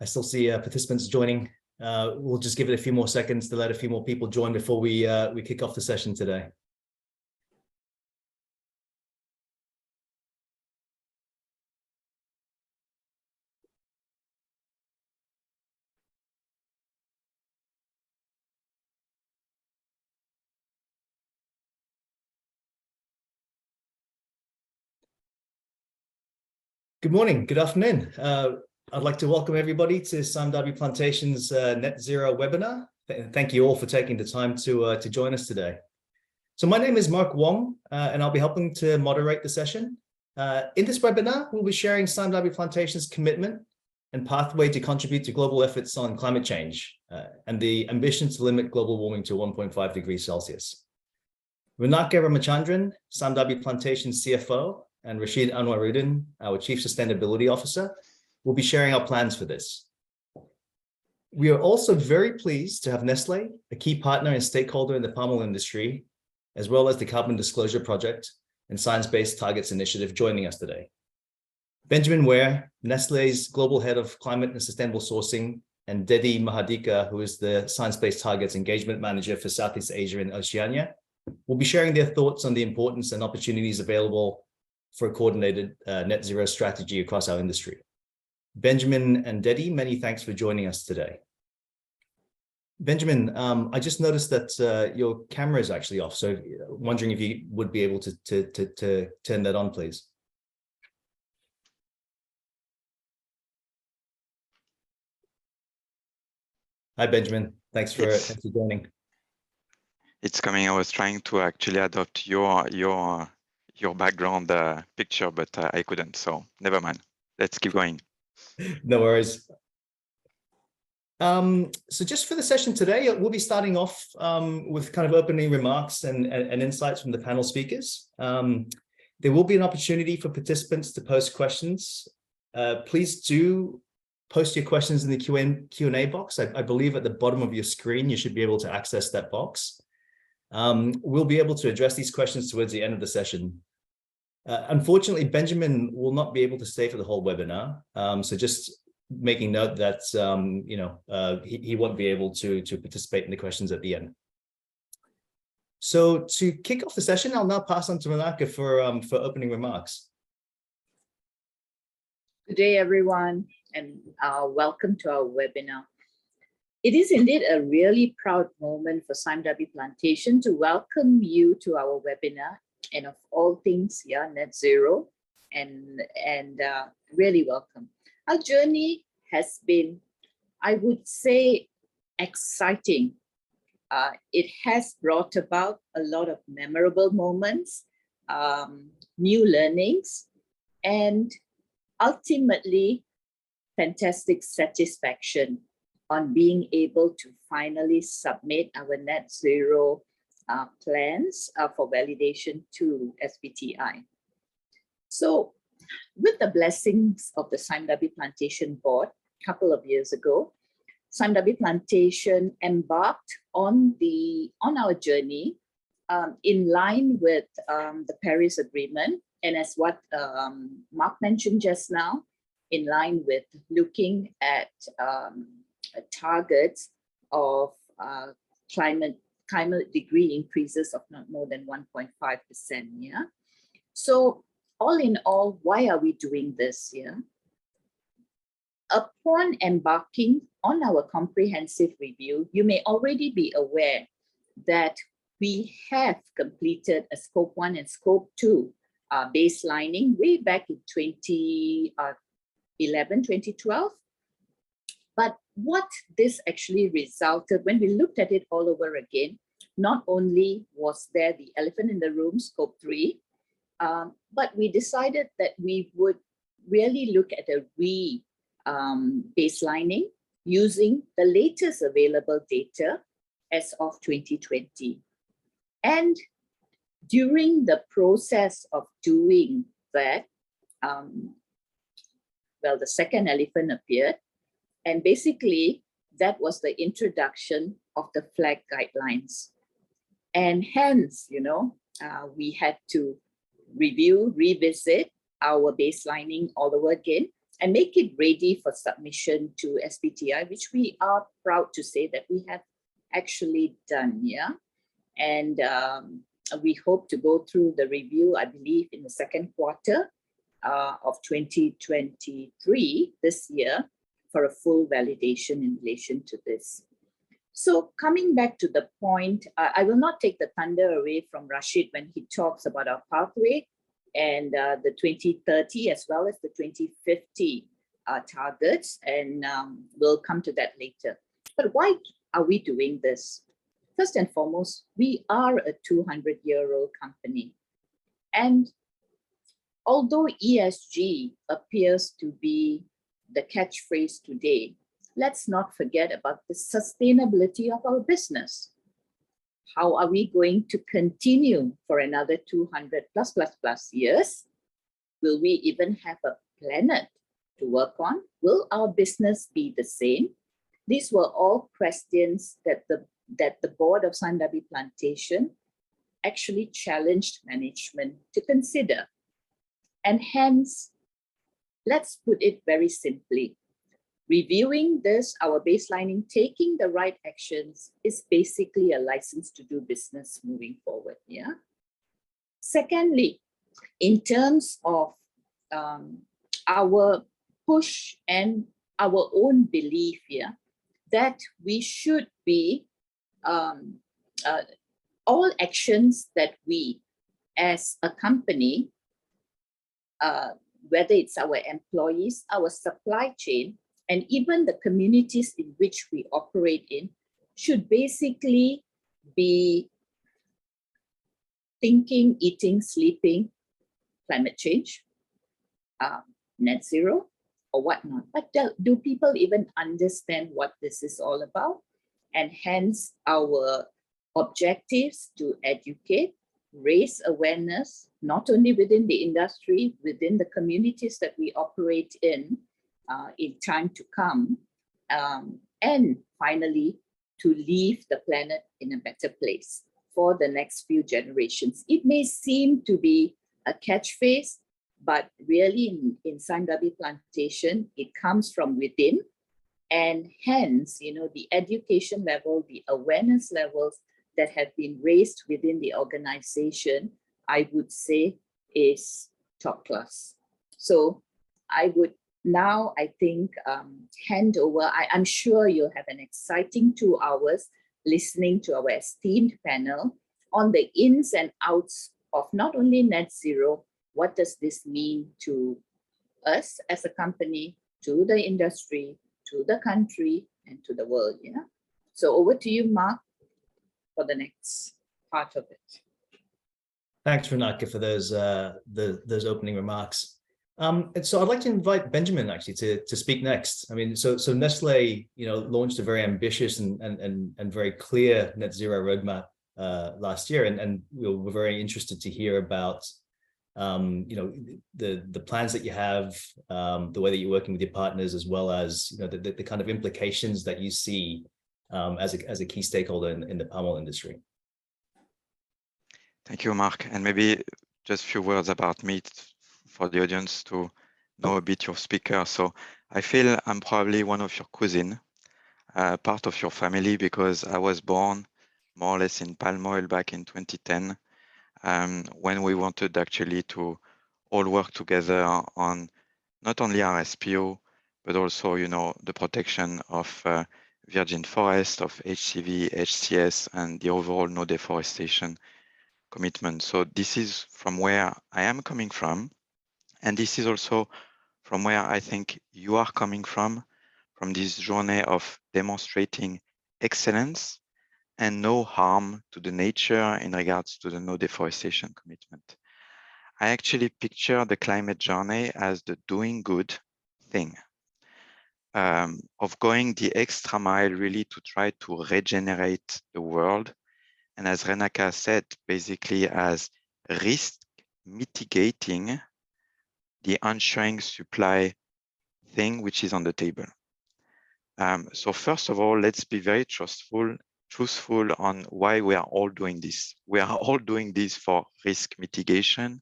I still see participants joining. We'll just give it a few more seconds to let a few more people join before we kick off the session today. Good morning, good afternoon. I'd like to welcome everybody to SBTi Plantation's Net Zero webinar. Thank you all for taking the time to join us today. So my name is Mark Wong, and I'll be helping to moderate the session. In this webinar, we'll be sharing SBTi Plantation's commitment and pathway to contribute to global efforts on climate change and the ambition to limit global warming to 1.5 degrees Celsius. Ranake Ramachandran, SBTi Plantation's CFO, and Rashid Anwaruddin, our Chief Sustainability Officer, will be sharing our plans for this. We are also very pleased to have Nestlé, a key partner and stakeholder in the palm oil industry, as well as the Carbon Disclosure Project and Science Based Targets Initiative joining us today. Benjamin Ware, Nestlé's Global Head of Climate and Sustainable Sourcing, and Dedi Mahadika, who is the Science Based Targets Engagement Manager for Southeast Asia and Oceania, will be sharing their thoughts on the importance and opportunities available for a coordinated net zero strategy across our industry. Benjamin and Dedi, many thanks for joining us today. Benjamin, I just noticed that your camera is actually off, so wondering if you would be able to turn that on, please. Hi, Benjamin. Thanks for joining. It's coming. I was trying to actually adopt your background picture, but I couldn't, so never mind. Let's keep going. No worries. So just for the session today, we'll be starting off with kind of opening remarks and insights from the panel speakers. There will be an opportunity for participants to post questions. Please do post your questions in the Q&A box. I believe at the bottom of your screen, you should be able to access that box. We'll be able to address these questions towards the end of the session. Unfortunately, Benjamin will not be able to stay for the whole webinar. So just making note that he won't be able to participate in the questions at the end. So to kick off the session, I'll now pass on to Ranake for opening remarks. Good day, everyone, and welcome to our webinar. It is indeed a really proud moment for SBTi Plantation to welcome you to our webinar, and of all things, net zero, and really welcome. Our journey has been, I would say, exciting. It has brought about a lot of memorable moments, new learnings, and ultimately fantastic satisfaction on being able to finally submit our net zero plans for validation to SBTi. So with the blessings of the SBTi Plantation Board a couple of years ago, SBTi Plantation embarked on our journey in line with the Paris Agreement, and as what Mark mentioned just now, in line with looking at targets of climate degree increases of not more than 1.5%. Yeah. So all in all, why are we doing this? Yeah. Upon embarking on our comprehensive review, you may already be aware that we have completed a Scope 1 and Scope 2 baselining way back in 2012. But what this actually resulted, when we looked at it all over again, not only was there the elephant in the room, Scope 3, but we decided that we would really look at a baselining using the latest available data as of 2020. And during the process of doing that, well, the second elephant appeared. And basically, that was the introduction of the flag guidelines. And hence, we had to revisit our baselining all over again and make it ready for submission to SBTi, which we are proud to say that we have actually done, yeah? And we hope to go through the review, I believe, in the second quarter of 2023, this year, for a full validation in relation to this. So coming back to the point, I will not take the thunder away from Rashid when he talks about our pathway and the 2030 as well as the 2050 targets, and we'll come to that later. But why are we doing this? First and foremost, we are a 200-year-old company. And although ESG appears to be the catchphrase today, let's not forget about the sustainability of our business. How are we going to continue for another 200 plus years? Will we even have a planet to work on? Will our business be the same? These were all questions that the board of Sime Darby Plantation actually challenged management to consider. And hence, let's put it very simply. Reviewing this, our baselining, taking the right actions is basically a license to do business moving forward, yeah? Secondly, in terms of our push and our own belief here, that we should be, all actions that we as a company, whether it's our employees, our supply chain, and even the communities in which we operate in, should basically be thinking, eating, sleeping, climate change, net zero, or whatnot. But do people even understand what this is all about? And hence our objectives to educate, raise awareness, not only within the industry, within the communities that we operate in time to come, and finally, to leave the planet in a better place for the next few generations. It may seem to be a catchphrase, but really in Sime Darby Plantation, it comes from within, and hence, you know, the education level, the awareness levels that have been raised within the organization, I would say is top class. So I would now, I think, hand over. I'm sure you'll have an exciting 2 hours listening to our esteemed panel on the ins and outs of not only net zero, what does this mean to us as a company, to the industry, to the country, and to the world, yeah? So over to you, Mark, for the next part of it. Thanks, Renata, for those opening remarks. And so I'd like to invite Benjamin actually to speak next. I mean, so Nestle, you know, launched a very ambitious and very clear net zero roadmap last year, and we're very interested to hear about you know, the plans that you have, the way that you're working with your partners, as well as, you know, the kind of implications that you see as a key stakeholder in the palm oil industry. Thank you, Mark. And maybe just a few words about me for the audience to know a bit your speaker. So I feel I'm probably one of your cousin, part of your family, because I was born more or less in palm oil back in 2010, when we wanted actually to all work together on not only our SPO, but also, you know, the protection of virgin forest, of HCV, HCS, and the overall no deforestation commitment. So this is from where I am coming from. And this is also from where I think you are coming from this journey of demonstrating excellence and no harm to the nature in regards to the no deforestation commitment. I actually picture the climate journey as the doing good thing, of going the extra mile really to try to regenerate the world. And as Renaka said, basically as risk mitigating the ensuring supply thing which is on the table. So first of all, let's be very truthful on why we are all doing this. We are all doing this for risk mitigation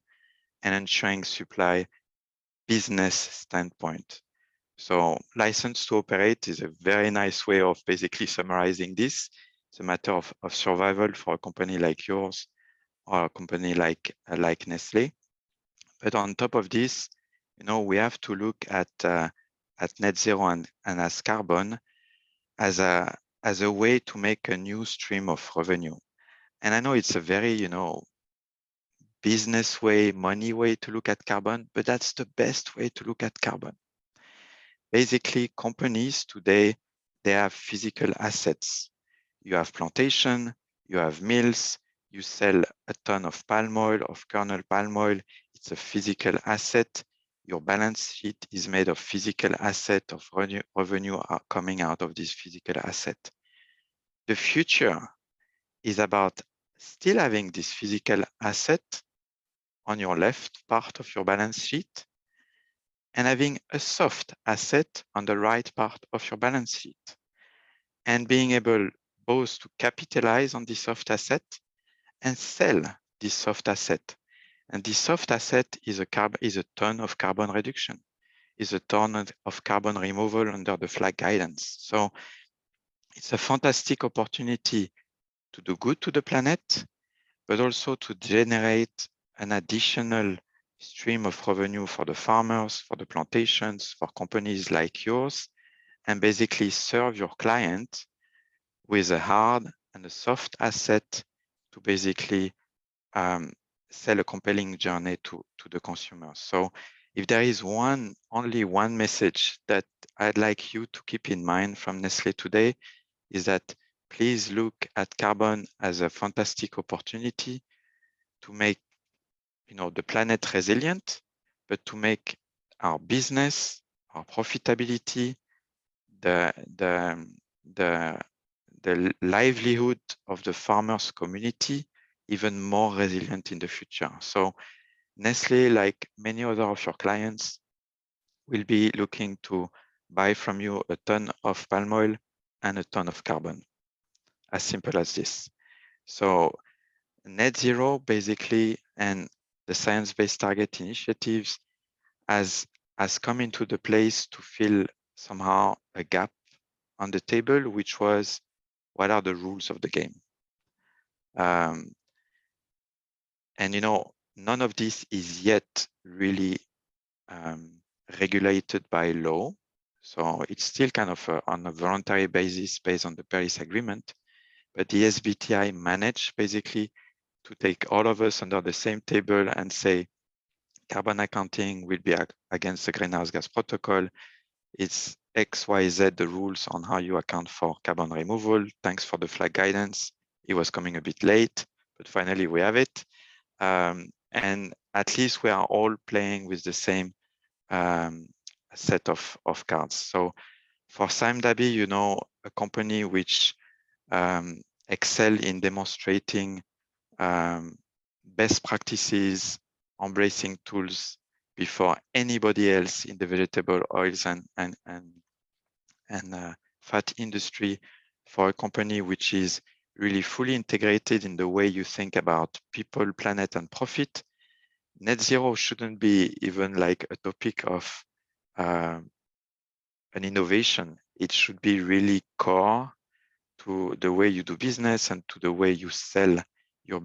and ensuring supply business standpoint. So license to operate is a very nice way of basically summarizing this. It's a matter of survival for a company like yours or a company like Nestle. But on top of this, we have to look at net zero and as carbon as a way to make a new stream of revenue. And I know it's a very, business way, money way to look at carbon, but that's the best way to look at carbon. Basically, companies today, they have physical assets. You have plantation, you have mills, you sell a ton of palm oil, of kernel palm oil. It's a physical asset. Your balance sheet is made of physical asset, of revenue are coming out of this physical asset. The future is about still having this physical asset on your left part of your balance sheet and having a soft asset on the right part of your balance sheet and being able both to capitalize on this soft asset and sell this soft asset. And this soft asset is a ton of carbon reduction, is a ton of carbon removal under the flag guidance. So it's a fantastic opportunity to do good to the planet, but also to generate an additional stream of revenue for the farmers, for the plantations, for companies like yours, and basically serve your client with a hard and a soft asset to basically sell a compelling journey to the consumer. So if there is only one message that I'd like you to keep in mind from Nestle today, is that please look at carbon as a fantastic opportunity to make the planet resilient, but to make our business, our profitability, the livelihood of the farmers community even more resilient in the future. So Nestle, like many other of your clients, will be looking to buy from you a ton of palm oil and a ton of carbon. As simple as this. So net zero basically and the science-based target initiatives has come into the place to fill somehow a gap on the table, which was what are the rules of the game? And none of this is yet really regulated by law. So it's still kind of on a voluntary basis based on the Paris Agreement. But the SBTi managed basically to take all of us under the same table and say carbon accounting will be against the greenhouse gas protocol. It's XYZ, the rules on how you account for carbon removal. Thanks for the flag guidance. It was coming a bit late, but finally we have it. And at least we are all playing with the same set of cards. So for SimDabi, a company which excel in demonstrating best practices, embracing tools before anybody else in the vegetable oils and fat industry, for a company which is really fully integrated in the way you think about people, planet, and profit. Net zero shouldn't be even like a topic of an innovation. It should be really core to the way you do business and to the way you sell your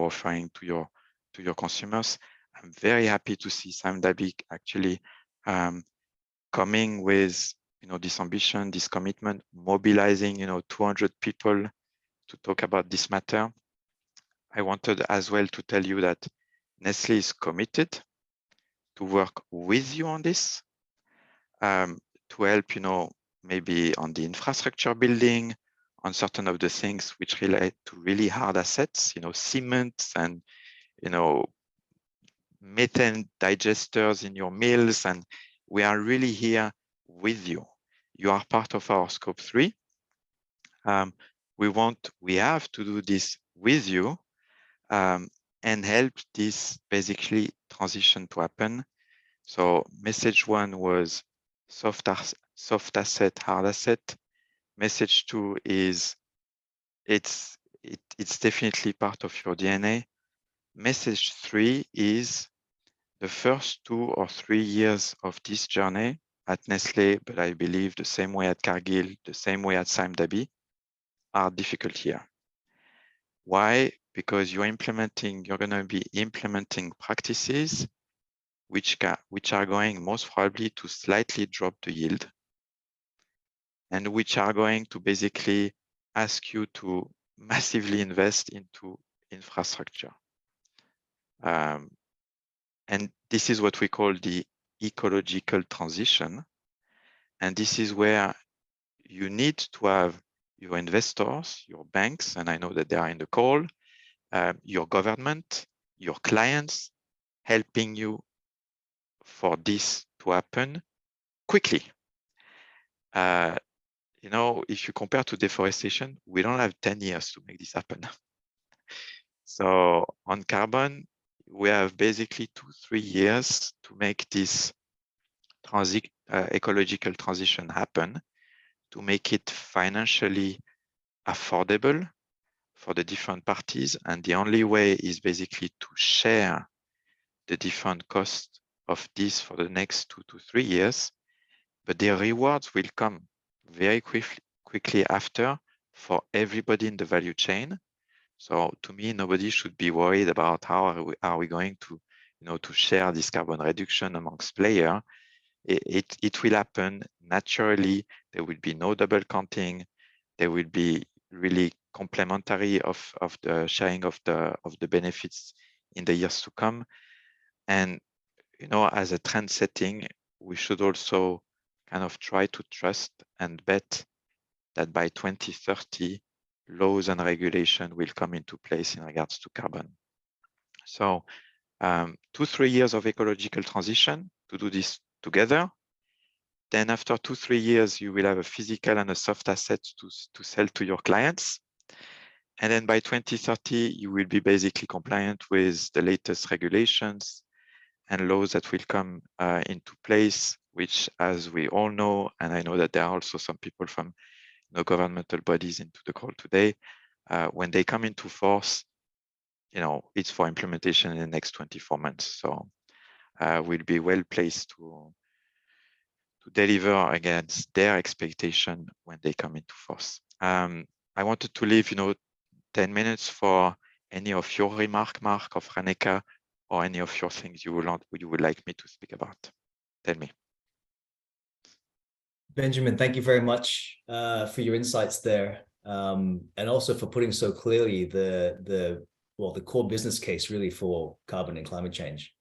offering to your consumers. I'm very happy to see SimDabi actually coming with this ambition, this commitment, mobilizing 200 people to talk about this matter. I wanted as well to tell you that Nestle is committed to work with you on this, to help maybe on the infrastructure building, on certain of the things which relate to really hard assets, cement and methane digesters in your mills, and we are really here with you. You are part of our scope 3. We have to do this with you and help this basically transition to happen. So message 1 was soft asset, hard asset. Message 2 is it's definitely part of your DNA. Message 3 is the first 2 or 3 years of this journey at Nestlé, but I believe the same way at Cargill, the same way at SimDabi, are difficult here. Why? Because you're going to be implementing practices which are going most probably to slightly drop the yield, and which are going to basically ask you to massively invest into infrastructure. And this is what we call the ecological transition. And this is where you need to have your investors, your banks, and I know that they are in the call, your government, your clients, helping you for this to happen quickly. You know, if you compare to deforestation, we don't have 10 years to make this happen. So on carbon, we have basically 2-3 years to make this ecological transition happen, to make it financially affordable for the different parties. And the only way is basically to share the different costs of this for the next 2 to 3 years. But the rewards will come very quickly after for everybody in the value chain. So to me, nobody should be worried about how are we going to, you know, to share this carbon reduction amongst players. It will happen naturally. There will be no double counting. There will be really complementary of the sharing of the benefits in the years to come. And you know, as a trend setting, we should also kind of try to trust and bet that by 2030, laws and regulation will come into place in regards to carbon. So 2-3 years of ecological transition to do this together. Then after 2-3 years, you will have a physical and a soft asset to sell to your clients. And then by 2030, you will be basically compliant with the latest regulations and laws that will come into place, which, as we all know, and I know that there are also some people from governmental bodies into the call today, when they come into force, you know, it's for implementation in the next 24 months. So we'll be well placed to deliver against their expectation when they come into force. I wanted to leave, 10 minutes for any of your remark, Mark, of Raneka, or any of your things you would like me to speak about. Tell me. Benjamin, thank you very much for your insights there, and also for putting so clearly the core business case really for carbon and climate change.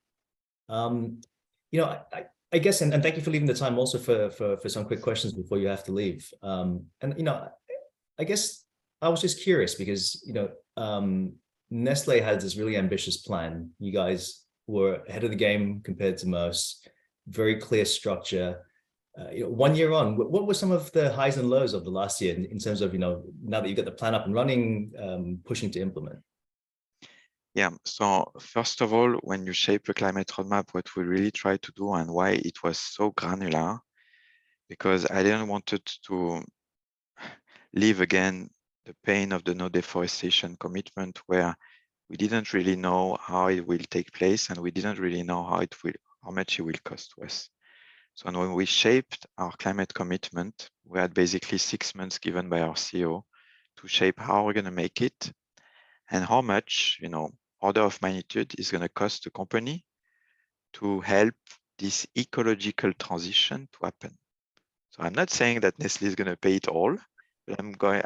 I guess, and thank you for leaving the time also for some quick questions before you have to leave. I guess I was just curious because Nestle had this really ambitious plan. You guys were ahead of the game compared to most. Very clear structure. 1 year on, what were some of the highs and lows of the last year in terms of, now that you've got the plan up and running, pushing to implement? Yeah, so first of all, when you shape a climate roadmap, what we really try to do and why it was so granular, because I didn't want it to live again the pain of the no deforestation commitment, where we didn't really know how it will take place and we didn't really know how much it will cost to us. So when we shaped our climate commitment, we had basically 6 months given by our CEO to shape how we're going to make it and how much, order of magnitude is going to cost the company to help this ecological transition to happen. So I'm not saying that Nestle is going to pay it all, but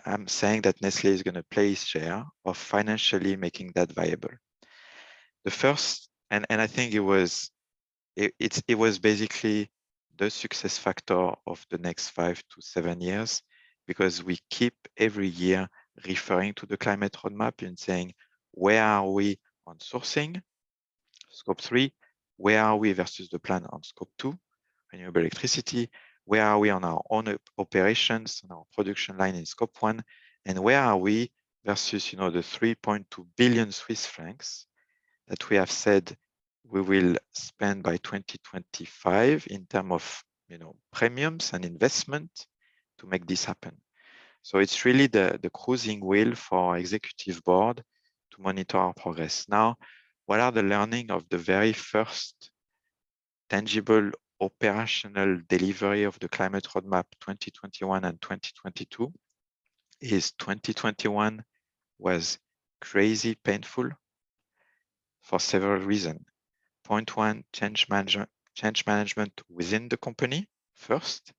I'm saying that Nestle is going to play its share of financially making that viable. The first, and I think it was basically the success factor of the next 5 to 7 years, because we keep every year referring to the climate roadmap and saying, where are we on sourcing, scope 3, where are we versus the plan on scope 2, renewable electricity, where are we on our own operations, on our production line in scope 1, and where are we versus the 3.2 billion Swiss francs that we have said we will spend by 2025 in terms of premiums and investment to make this happen. So it's really the cruising wheel for our executive board to monitor our progress. Now, what are the learning of the very first tangible operational delivery of the climate roadmap 2021 and 2022 is 2021 was crazy painful for several reasons. Point one, change management within the company first,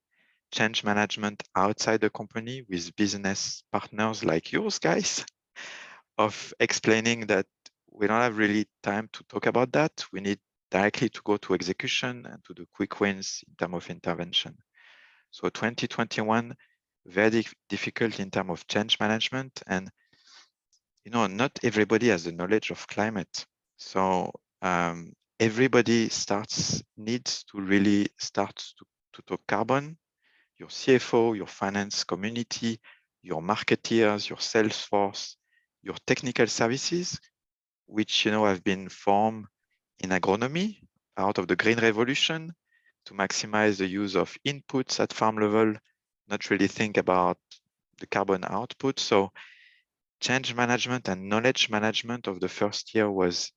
change management outside the company with business partners like yours guys, of explaining that we don't have really time to talk about that. We need directly to go to execution and to the quick wins in terms of intervention. So 2021, very difficult in terms of change management. And, you know, not everybody has the knowledge of climate. So everybody needs to really start to talk carbon. Your CFO, your finance community, your marketeers, your sales force, your technical services, which, you know, have been formed in agronomy out of the green revolution to maximize the use of inputs at farm level, not really think about the carbon output. So change management and knowledge management of the first year was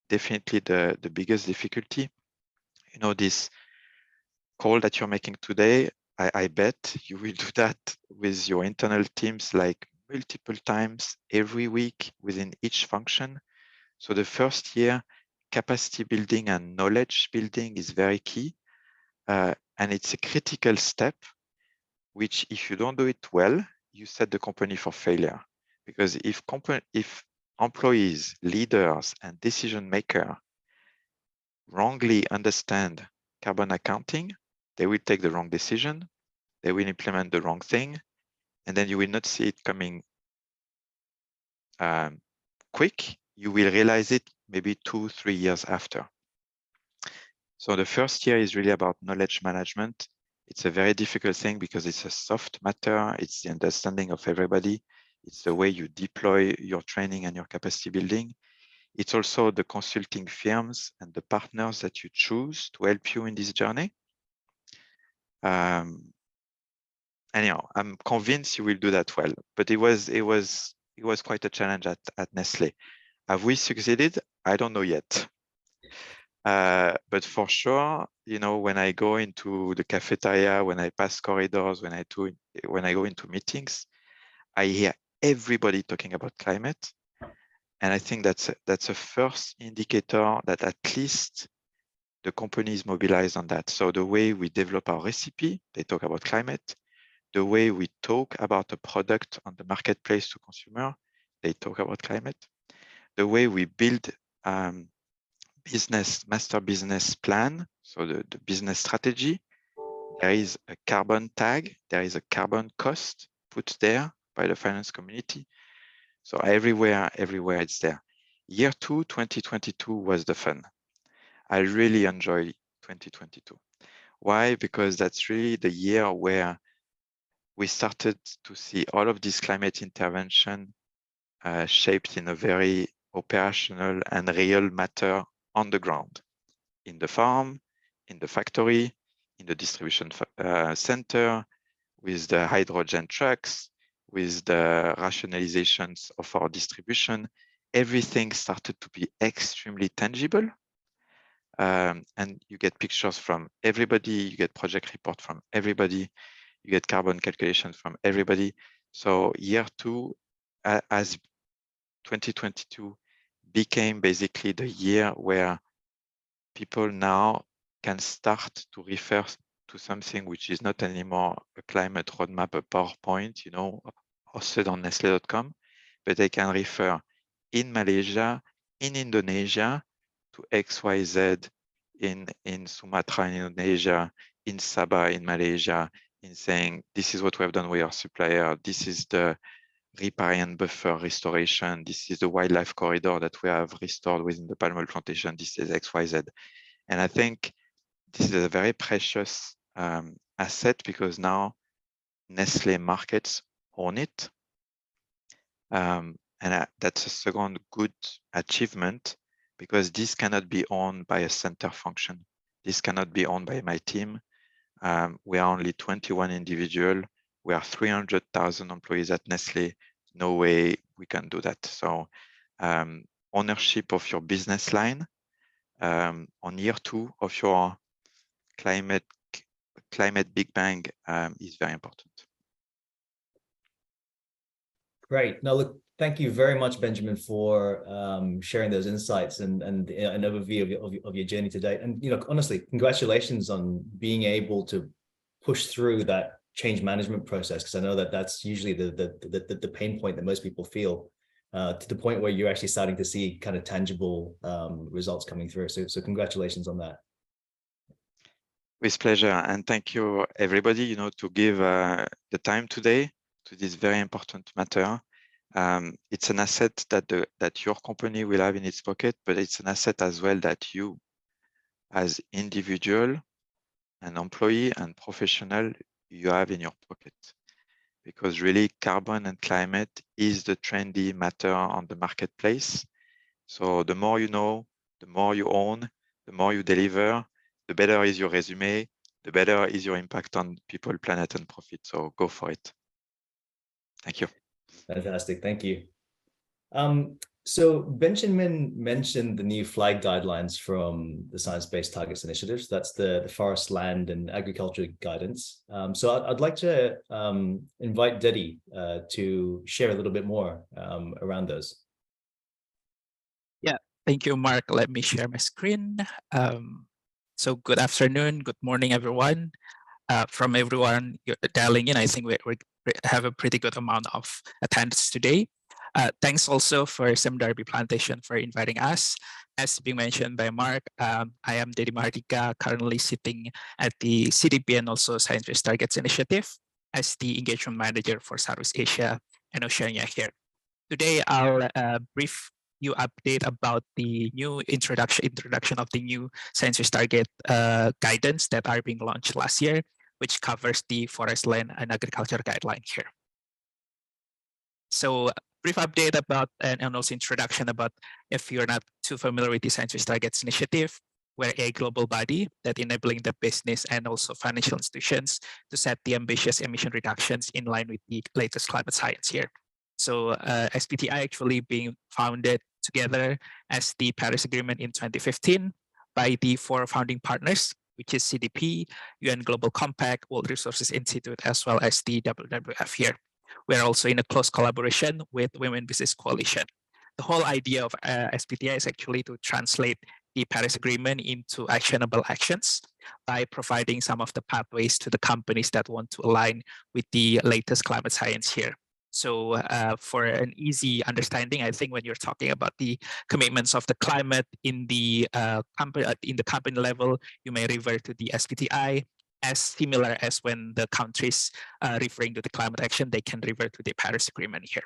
definitely the biggest difficulty. You know, this call that you're making today, I bet you will do that with your internal teams like multiple times every week within each function. So the first year, capacity building and knowledge building is very key. And it's a critical step, which if you don't do it well, you set the company for failure. Because if employees, leaders, and decision makers wrongly understand carbon accounting, they will take the wrong decision, they will implement the wrong thing, and then you will not see it coming quick. You will realize it maybe 2-3 years after. So the first year is really about knowledge management. It's a very difficult thing because it's a soft matter. It's the understanding of everybody. It's the way you deploy your training and your capacity building. It's also the consulting firms and the partners that you choose to help you in this journey. Anyhow, I'm convinced you will do that well, but it was quite a challenge at Nestle. Have we succeeded? I don't know yet. But for sure, you know, when I go into the cafeteria, when I pass corridors, when I go into meetings, I hear everybody talking about climate. And I think that's a first indicator that at least the company is mobilized on that. So the way we develop our recipe, they talk about climate. The way we talk about a product on the marketplace to consumer, they talk about climate. The way we build master business plan, so the business strategy, there is a carbon tag, there is a carbon cost put there by the finance community. So everywhere it's there. Year 2, 2022 was the fun. I really enjoy 2022. Why? Because that's really the year where we started to see all of this climate intervention shaped in a very operational and real matter on the ground, in the farm, in the factory, in the distribution center, with the hydrogen trucks, with the rationalizations of our distribution. Everything started to be extremely tangible. And you get pictures from everybody, you get project report from everybody, you get carbon calculations from everybody. So year 2, as 2022 became basically the year where people now can start to refer to something which is not anymore a climate roadmap, a PowerPoint, you know, hosted on Nestle.com, but they can refer in Malaysia, in Indonesia, to XYZ in Sumatra in Indonesia, in Sabah in Malaysia, in saying, this is what we have done with our supplier, this is the riparian buffer restoration, this is the wildlife corridor that we have restored within the palm oil plantation, this is XYZ. And I think this is a very precious asset because now Nestle markets own it. And that's a second good achievement because this cannot be owned by a center function. This cannot be owned by my team. We are only 21 individuals. We are 300,000 employees at Nestle. No way we can do that. So ownership of your business line on year 2 of your climate Big Bang is very important. Great. Now, look, thank you very much, Benjamin, for sharing those insights and an overview of your journey today. And honestly, congratulations on being able to push through that change management process, because I know that that's usually the pain point that most people feel, to the point where you're actually starting to see kind of tangible results coming through. So congratulations on that. With pleasure, and thank you everybody, to give the time today to this very important matter. It's an asset that your company will have in its pocket, but it's an asset as well that you, as individual, an employee and professional, you have in your pocket. Because really, carbon and climate is the trendy matter on the marketplace. So the more you know, the more you own, the more you deliver, the better is your resume, the better is your impact on people, planet, and profit. So go for it. Thank you. Fantastic. Thank you. So Benjamin mentioned the new flag guidelines from the Science Based Targets Initiative. That's the Forest, Land, and Agriculture Guidance. So I'd like to invite Dedi to share a little bit more around those. Yeah, thank you, Mark. Let me share my screen. So good afternoon, good morning, everyone. From everyone you're dialing in, I think we have a pretty good amount of attendance today. Thanks also for SBTi Plantation for inviting us. As being mentioned by Mark, I am Dedi Mahardika, currently sitting at the SDP and also Science Based Targets Initiative as the Engagement Manager for Southeast Asia and Oceania here. Today, I'll brief you update about the new introduction of the new Science Based Target guidance that are being launched last year, which covers the Forest, Land, and Agriculture guideline here. So brief update about and also introduction about, if you're not too familiar with the Science Based Targets Initiative, we're a global body that enabling the business and also financial institutions to set the ambitious emission reductions in line with the latest climate science here. So SBTi actually being founded together as the Paris Agreement in 2015 by the 4 founding partners, which is SDP, UN Global Compact, World Resources Institute, as well as the WWF here. We're also in a close collaboration with Women Business Coalition. The whole idea of SBTi is actually to translate the Paris Agreement into actionable actions by providing some of the pathways to the companies that want to align with the latest climate science here. So for an easy understanding, I think when you're talking about the commitments of the climate in the company level, you may refer to the SBTi, as similar as when the countries referring to the climate action, they can refer to the Paris Agreement here.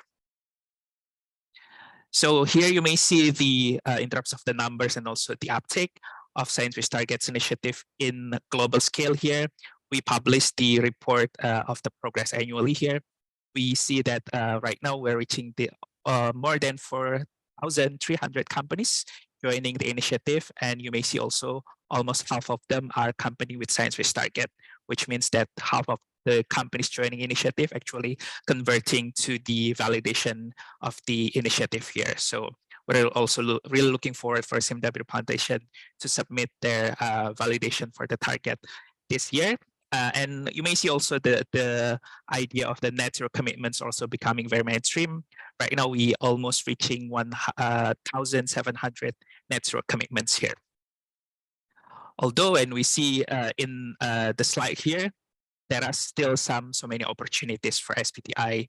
So here you may see the in terms of the numbers and also the uptake of Science Based Targets Initiative in global scale here. We publish the report of the progress annually here. We see that right now we're reaching the more than 4,300 companies joining the initiative, and you may see also almost half of them are company with science-based target, which means that half of the companies joining initiative actually converting to the validation of the initiative here. So we're also really looking forward for SBTi Plantation to submit their validation for the target this year. And you may see also the idea of the net zero commitments also becoming very mainstream. Right now, we almost reaching 1,700 net zero commitments here. Although, and we see in the slide here, there are still so many opportunities for SBTi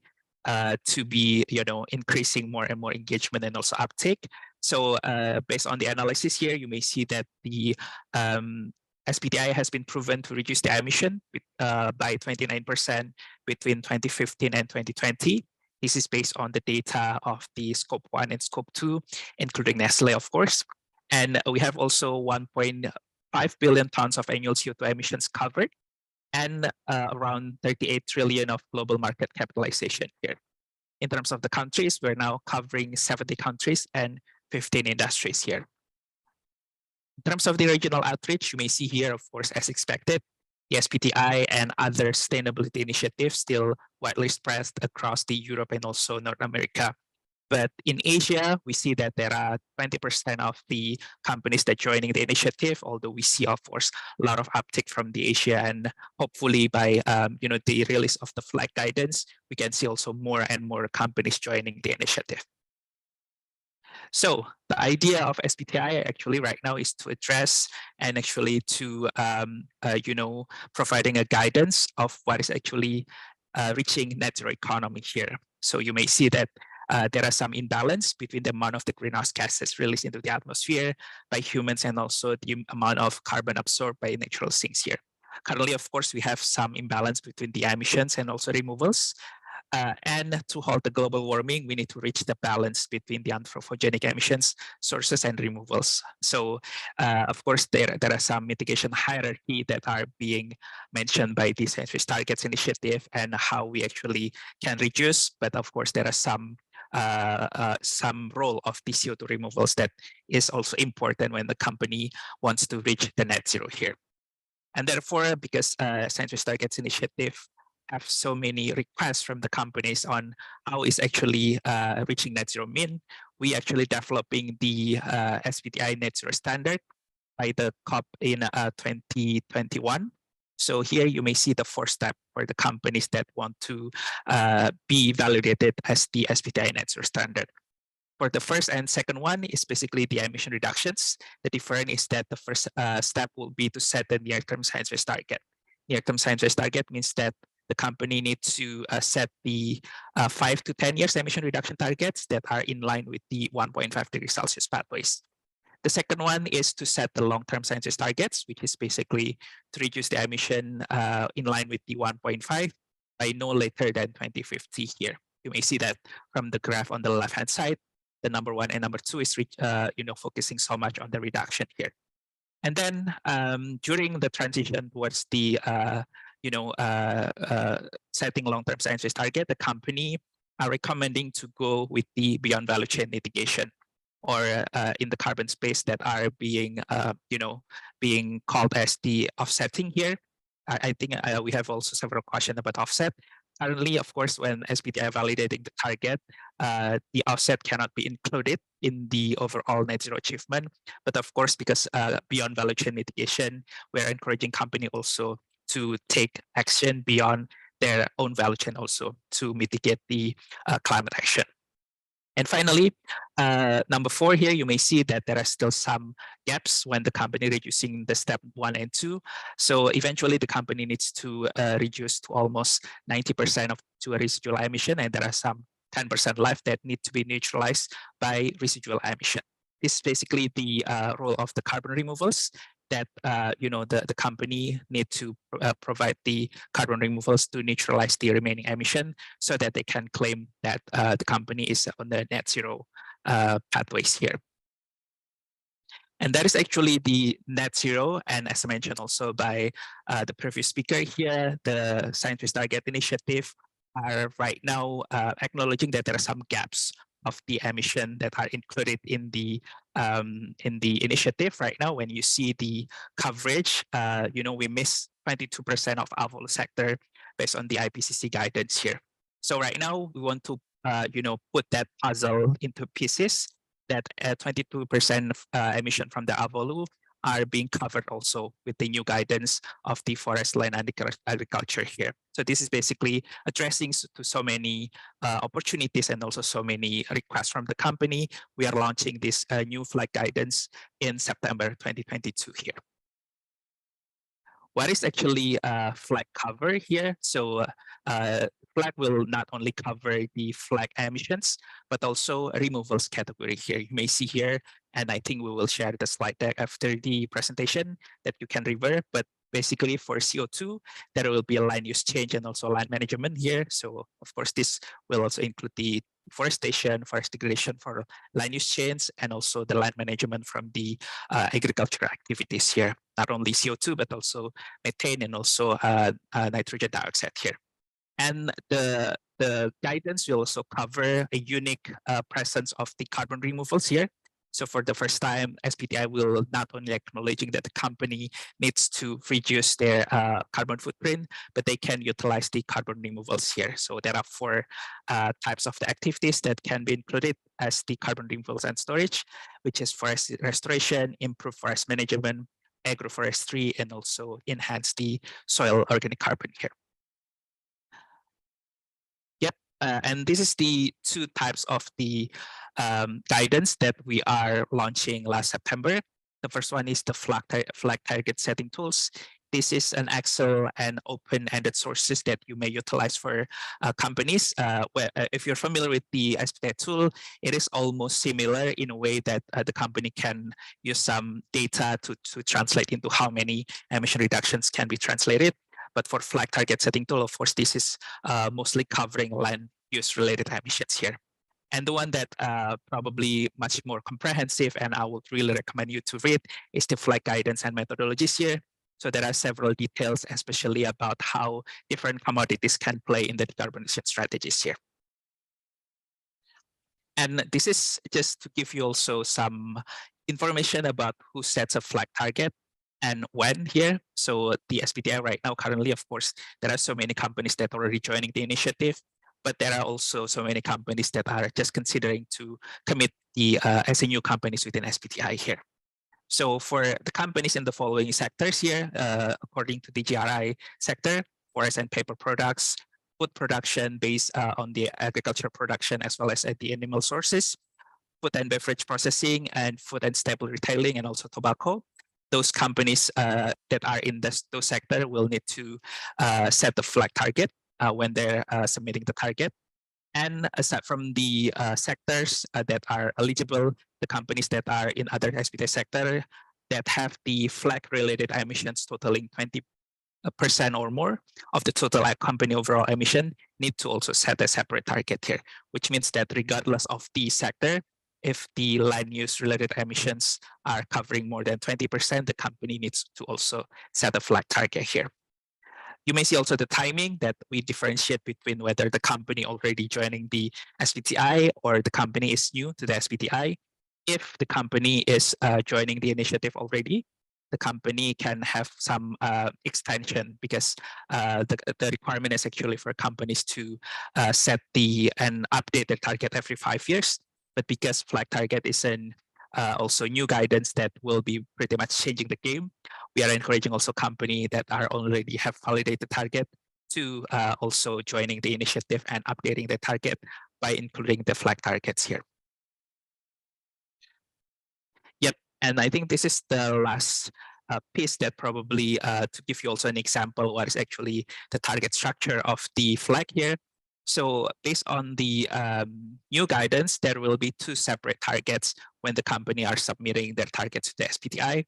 to be, increasing more and more engagement and also uptake. So based on the analysis here, you may see that the SBTi has been proven to reduce the emission by 29% between 2015 and 2020. This is based on the data of the Scope 1 and Scope 2, including Nestle, of course. And we have also 1.5 billion tons of annual CO2 emissions covered, and around 38 trillion of global market capitalization here. In terms of the countries, we're now covering 70 countries and 15 industries here. In terms of the regional outreach, you may see here, of course, as expected, the SBTi and other sustainability initiatives still widely spread across the Europe and also North America. But in Asia, we see that there are 20% of the companies that joining the initiative, although we see, of course, a lot of uptick from the Asia. And hopefully by the release of the flag guidance, we can see also more and more companies joining the initiative. So the idea of SBTi actually right now is to address and actually to providing a guidance of what is actually reaching net zero economy here. So you may see that there are some imbalance between the amount of the greenhouse gases released into the atmosphere by humans and also the amount of carbon absorbed by natural sinks here. Currently, of course, we have some imbalance between the emissions and also removals. And to halt the global warming, we need to reach the balance between the anthropogenic emissions sources and removals. So, of course, there are some mitigation hierarchy that are being mentioned by the Science-Based Targets Initiative and how we actually can reduce. But of course, there are some role of the CO2 removals that is also important when the company wants to reach the net zero here. And therefore, because Science-Based Targets Initiative have so many requests from the companies on how is actually reaching net zero mean, we actually developing the SBTi net zero standard by the COP in 2021. So here you may see the 4 step for the companies that want to be validated as the SBTi net zero standard. For the first and second one is basically the emission reductions. The difference is that the first step will be to set the near-term science-based target. Near-term science-based target means that the company needs to set the 5 to 10 years emission reduction targets that are in line with the 1.5 degrees Celsius pathways. The second one is to set the long-term science-based targets, which is basically to reduce the emission in line with the 1.5 by no later than 2050 here. You may see that from the graph on the left-hand side, the number 1 and number 2 is focusing so much on the reduction here. And then during the transition towards the setting long-term science-based target, the company are recommending to go with the beyond value chain mitigation, or in the carbon space that are being being called as the offsetting here. I think we have also several questions about offset. Currently, of course, when SBTi validating the target, the offset cannot be included in the overall net zero achievement. But of course, because beyond value chain mitigation, we're encouraging company also to take action beyond their own value chain also to mitigate the climate action. And finally, number 4 here, you may see that there are still some gaps when the company reducing the step 1 and 2. So eventually the company needs to reduce to almost 90% to a residual emission, and there are some 10% left that need to be neutralized by residual emission. This is basically the role of the carbon removals that the company need to provide the carbon removals to neutralize the remaining emission so that they can claim that the company is on the net zero pathways here. And that is actually the net zero. And as I mentioned also by the previous speaker here, the Science-Based Target Initiative are right now acknowledging that there are some gaps of the emission that are included in the initiative right now. When you see the coverage, we miss 22% of our sector based on the IPCC guidance here. So right now we want to put that puzzle into pieces, that 22% emission from the Avolu are being covered also with the new guidance of the forest land and agriculture here. So this is basically addressing to so many opportunities and also so many requests from the company. We are launching this new flag guidance in September 2022 here. What is actually flag cover here? So flag will not only cover the flag emissions, but also removals category here. You may see here, and I think we will share the slide deck after the presentation that you can revert. But basically for CO2, there will be a land use change and also land management here. So of course, this will also include the forestation, forest degradation for land use change, and also the land management from the agricultural activities here. Not only CO2, but also methane and also nitrogen dioxide here. And the guidance will also cover a unique presence of the carbon removals here. So for the first time, SBTi will not only acknowledging that the company needs to reduce their carbon footprint, but they can utilize the carbon removals here. So there are 4 types of the activities that can be included as the carbon removals and storage, which is forest restoration, improve forest management, agroforestry, and also enhance the soil organic carbon here. Yep, and this is the 2 types of the guidance that we are launching last September. The first one is the flag target setting tools. This is an Excel and open-ended sources that you may utilize for companies. If you're familiar with the SBTi tool, it is almost similar in a way that the company can use some data to translate into how many emission reductions can be translated. But for flag target setting tool, of course, this is mostly covering land use related emissions here. And the one that probably much more comprehensive and I would really recommend you to read is the flag guidance and methodologies here. So there are several details, especially about how different commodities can play in the decarbonization strategies here. And this is just to give you also some information about who sets a flag target and when here. So the SBTi right now, currently, of course, there are so many companies that are already joining the initiative, but there are also so many companies that are just considering to commit the as a new companies within SBTi here. So for the companies in the following sectors here, according to the GRI sector, forest and paper products, food production based on the agricultural production as well as the animal sources, food and beverage processing, and food and staple retailing, and also tobacco. Those companies that are in those sector will need to set the flag target when they're submitting the target. And aside from the sectors that are eligible, the companies that are in other SBTi sector that have the flag-related emissions totaling 20% or more of the total company overall emission need to also set a separate target here, which means that regardless of the sector, if the land use related emissions are covering more than 20%, the company needs to also set a flag target here. You may see also the timing that we differentiate between whether the company already joining the SBTi or the company is new to the SBTi. If the company is joining the initiative already, the company can have some extension because the requirement is actually for companies to set and update their target every 5 years. But because flag target is an also new guidance that will be pretty much changing the game, we are encouraging also companies that are already have validated target to also joining the initiative and updating the target by including the flag targets here. Yep, and I think this is the last piece that probably to give you also an example what is actually the target structure of the flag here. So based on the new guidance, there will be 2 separate targets when the company are submitting their targets to the SBTi.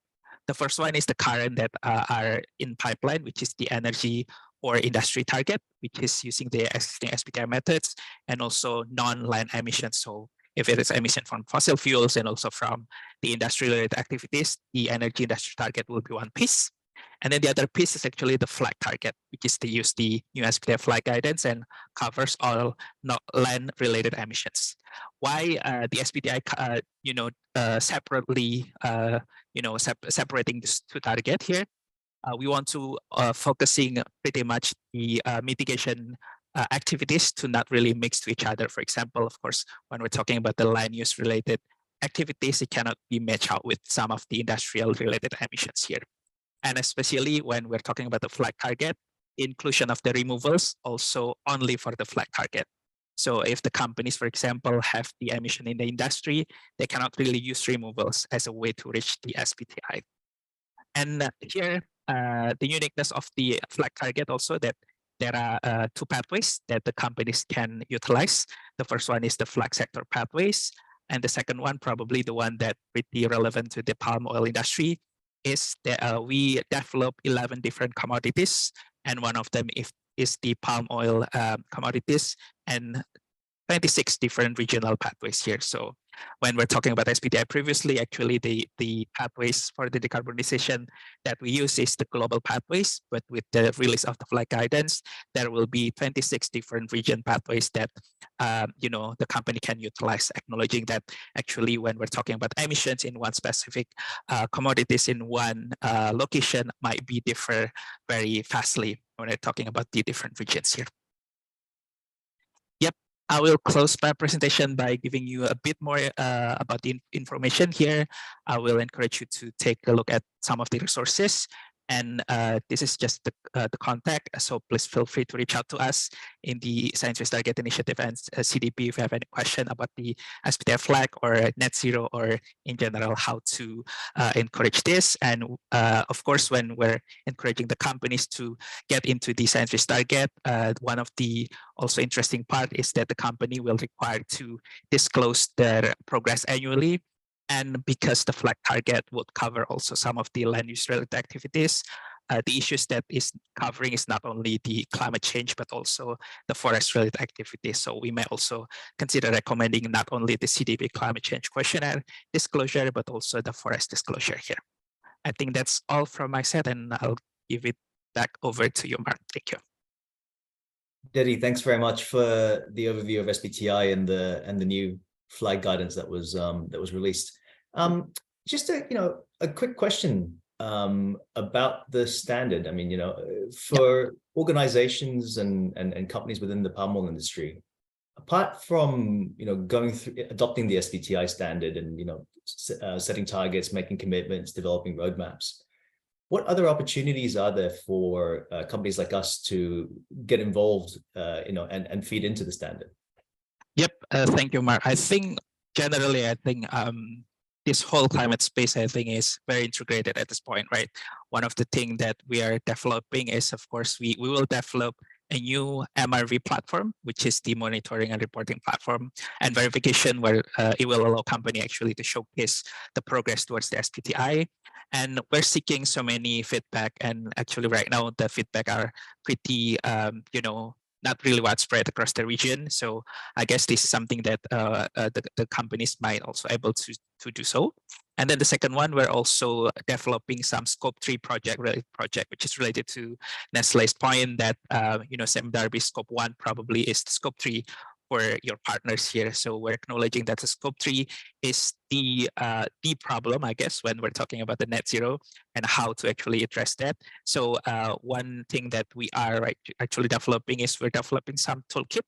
The first one is the current that are in pipeline, which is the energy or industry target, which is using the existing SBTi methods, and also non-land emissions. So if it is emission from fossil fuels and also from the industrial-related activities, the energy industry target will be one piece. And then the other piece is actually the flag target, which is to use the new SBTi flag guidance and covers all land-related emissions. Why the SBTi, separately, separating these 2 targets here? We want to focusing pretty much the mitigation activities to not really mix to each other. For example, of course, when we're talking about the land use related activities, it cannot be matched out with some of the industrial related emissions here. And especially when we're talking about the flag target, inclusion of the removals also only for the flag target. So if the companies, for example, have the emission in the industry, they cannot really use removals as a way to reach the SBTi. And here, the uniqueness of the flag target also that there are 2 pathways that the companies can utilize. The first one is the flag sector pathways. And the second one, probably the one that pretty relevant to the palm oil industry, is that we develop 11 different commodities. And one of them is the palm oil commodities. And 26 different regional pathways here. So when we're talking about SBTi previously, actually the pathways for the decarbonization that we use is the global pathways, but with the release of the flag guidance, there will be 26 different region pathways that the company can utilize, acknowledging that actually when we're talking about emissions in one specific commodities in one location might be differ very fastly when we're talking about the different regions here. Yep, I will close my presentation by giving you a bit more about the information here. I will encourage you to take a look at some of the resources. And this is just the contact. So please feel free to reach out to us in the Science Based Target Initiative and CDP if you have any question about the SBTi flag or net zero, or in general how to encourage this. And of course, when we're encouraging the companies to get into the Science Based Target, one of the also interesting part is that the company will require to disclose their progress annually. And because the flag target would cover also some of the land use related activities, the issues that is covering is not only the climate change, but also the forest related activities. So we may also consider recommending not only the CDP climate change questionnaire disclosure, but also the forest disclosure here. I think that's all from my side, and I'll give it back over to you, Mark. Thank you. Dedi, thanks very much for the overview of SBTi and the new flag guidance that was released. Just a quick question about the standard. I mean, for organizations and companies within the palm oil industry, apart from going through adopting the SBTi standard and setting targets, making commitments, developing roadmaps, what other opportunities are there for companies like us to get involved, and feed into the standard? Yep, thank you, Mark. I think generally, this whole climate space, I think, is very integrated at this point, right? One of the things that we are developing is, of course, we will develop a new MRV platform, which is the monitoring and reporting platform and verification, where it will allow company actually to showcase the progress towards the SBTi. And we're seeking so many feedback, and actually right now the feedback are pretty, not really widespread across the region. So I guess this is something that the companies might also able to do so. And then the second one, we're also developing some Scope 3 project, which is related to Nestle's point that, Sam Darby Scope 1 probably is the Scope 3 for your partners here. So we're acknowledging that the Scope 3 is the problem, I guess, when we're talking about the net zero and how to actually address that. So one thing that we are actually developing is we're developing some toolkit,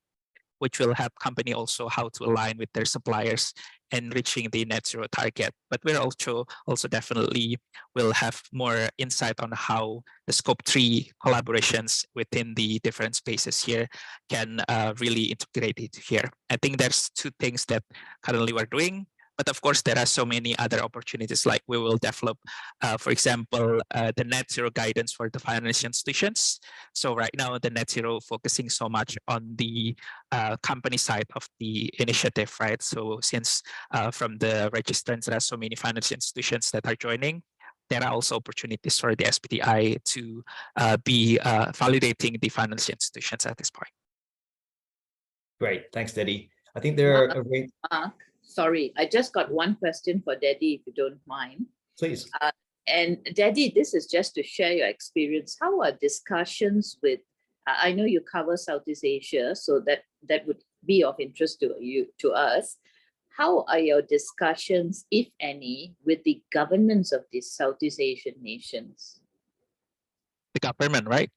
which will help company also how to align with their suppliers and reaching the net zero target. But we're also definitely will have more insight on how the Scope 3 collaborations within the different spaces here can really integrate it here. I think there's two things that currently we're doing. But of course, there are so many other opportunities, like we will develop, for example, the net zero guidance for the financial institutions. So right now, the net zero focusing so much on the company side of the initiative, right? So since from the registrants, there are so many financial institutions that are joining, there are also opportunities for the SBTi to be validating the financial institutions at this point. Great, thanks, Dedi. I think there are sorry, I just got one question for Dedi, if you don't mind. Please. And Dedi, this is just to share your experience. How are discussions with, I know you cover Southeast Asia, so that would be of interest to us. How are your discussions, if any, with the governments of these Southeast Asian nations? The government, right?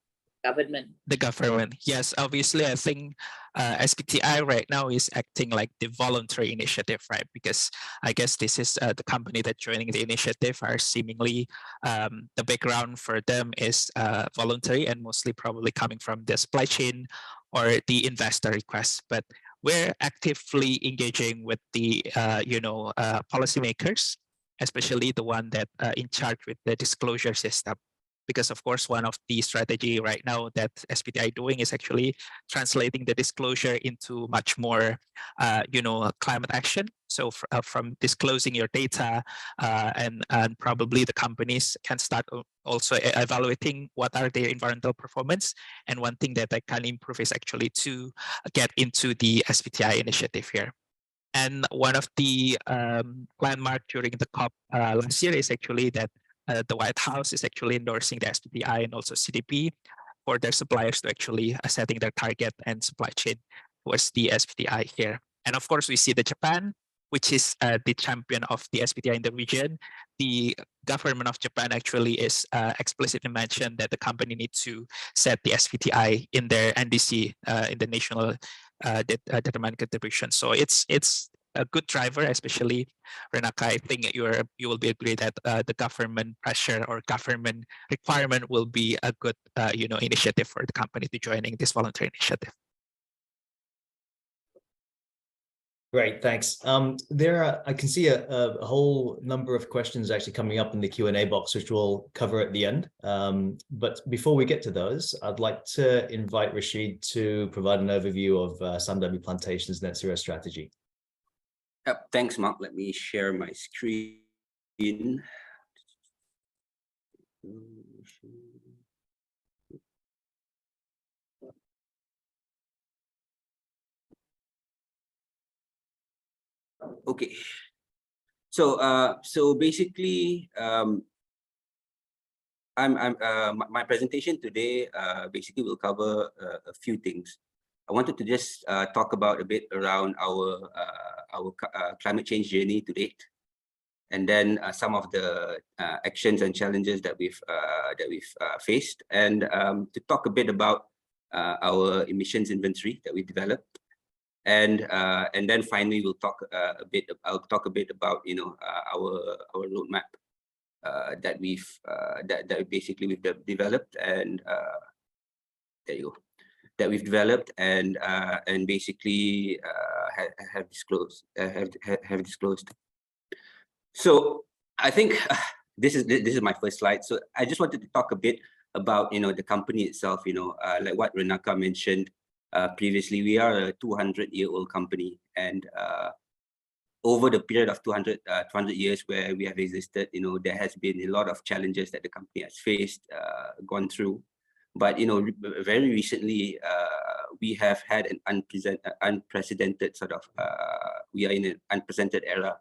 The government, yes. Obviously, I think SBTi right now is acting like the voluntary initiative, right? Because I guess this is the company that joining the initiative are seemingly the background for them is voluntary and mostly probably coming from the supply chain or the investor requests. But we're actively engaging with the policymakers, especially the one that in charge with the disclosure system. because of course, one of the strategy right now that SBTi doing is actually translating the disclosure into much more, climate action. So from disclosing your data, and probably the companies can start also evaluating what are their environmental performance. And one thing that I can improve is actually to get into the SBTi initiative here. And one of the landmark during the COP last year is actually that the White House is actually endorsing the SBTi and also CDP for their suppliers to actually setting their target and supply chain towards the SBTi here. And of course, we see the Japan, which is the champion of the SBTi in the region. The government of Japan actually is explicitly mentioned that the company needs to set the SBTi in their NDC, in the national determined contribution. So it's a good driver, especially Renaka. I think you will be agree that the government pressure or government requirement will be a good initiative for the company to joining this voluntary initiative. Great, thanks. I can see a whole number of questions actually coming up in the Q&A box, which we'll cover at the end. But before we get to those, I'd like to invite Rashid to provide an overview of SBTi Plantation's net zero strategy. Yep, thanks, Mark. Let me share my screen. Okay. So basically, my presentation today basically will cover a few things. I wanted to just talk about a bit around our climate change journey to date, and then some of the actions and challenges that we've faced, and to talk a bit about our emissions inventory that we developed, and then finally we'll talk I'll talk a bit about our roadmap that we've developed, and there you go, that we've developed and basically have disclosed. So I think this is my first slide. So I just wanted to talk a bit about the company itself. Like what Renaka mentioned previously, we are a 200-year-old company, and over the period of 200 years where we have existed, there has been a lot of challenges that the company has faced, gone through. But very recently, we have had an unprecedented sort of we are in an unprecedented era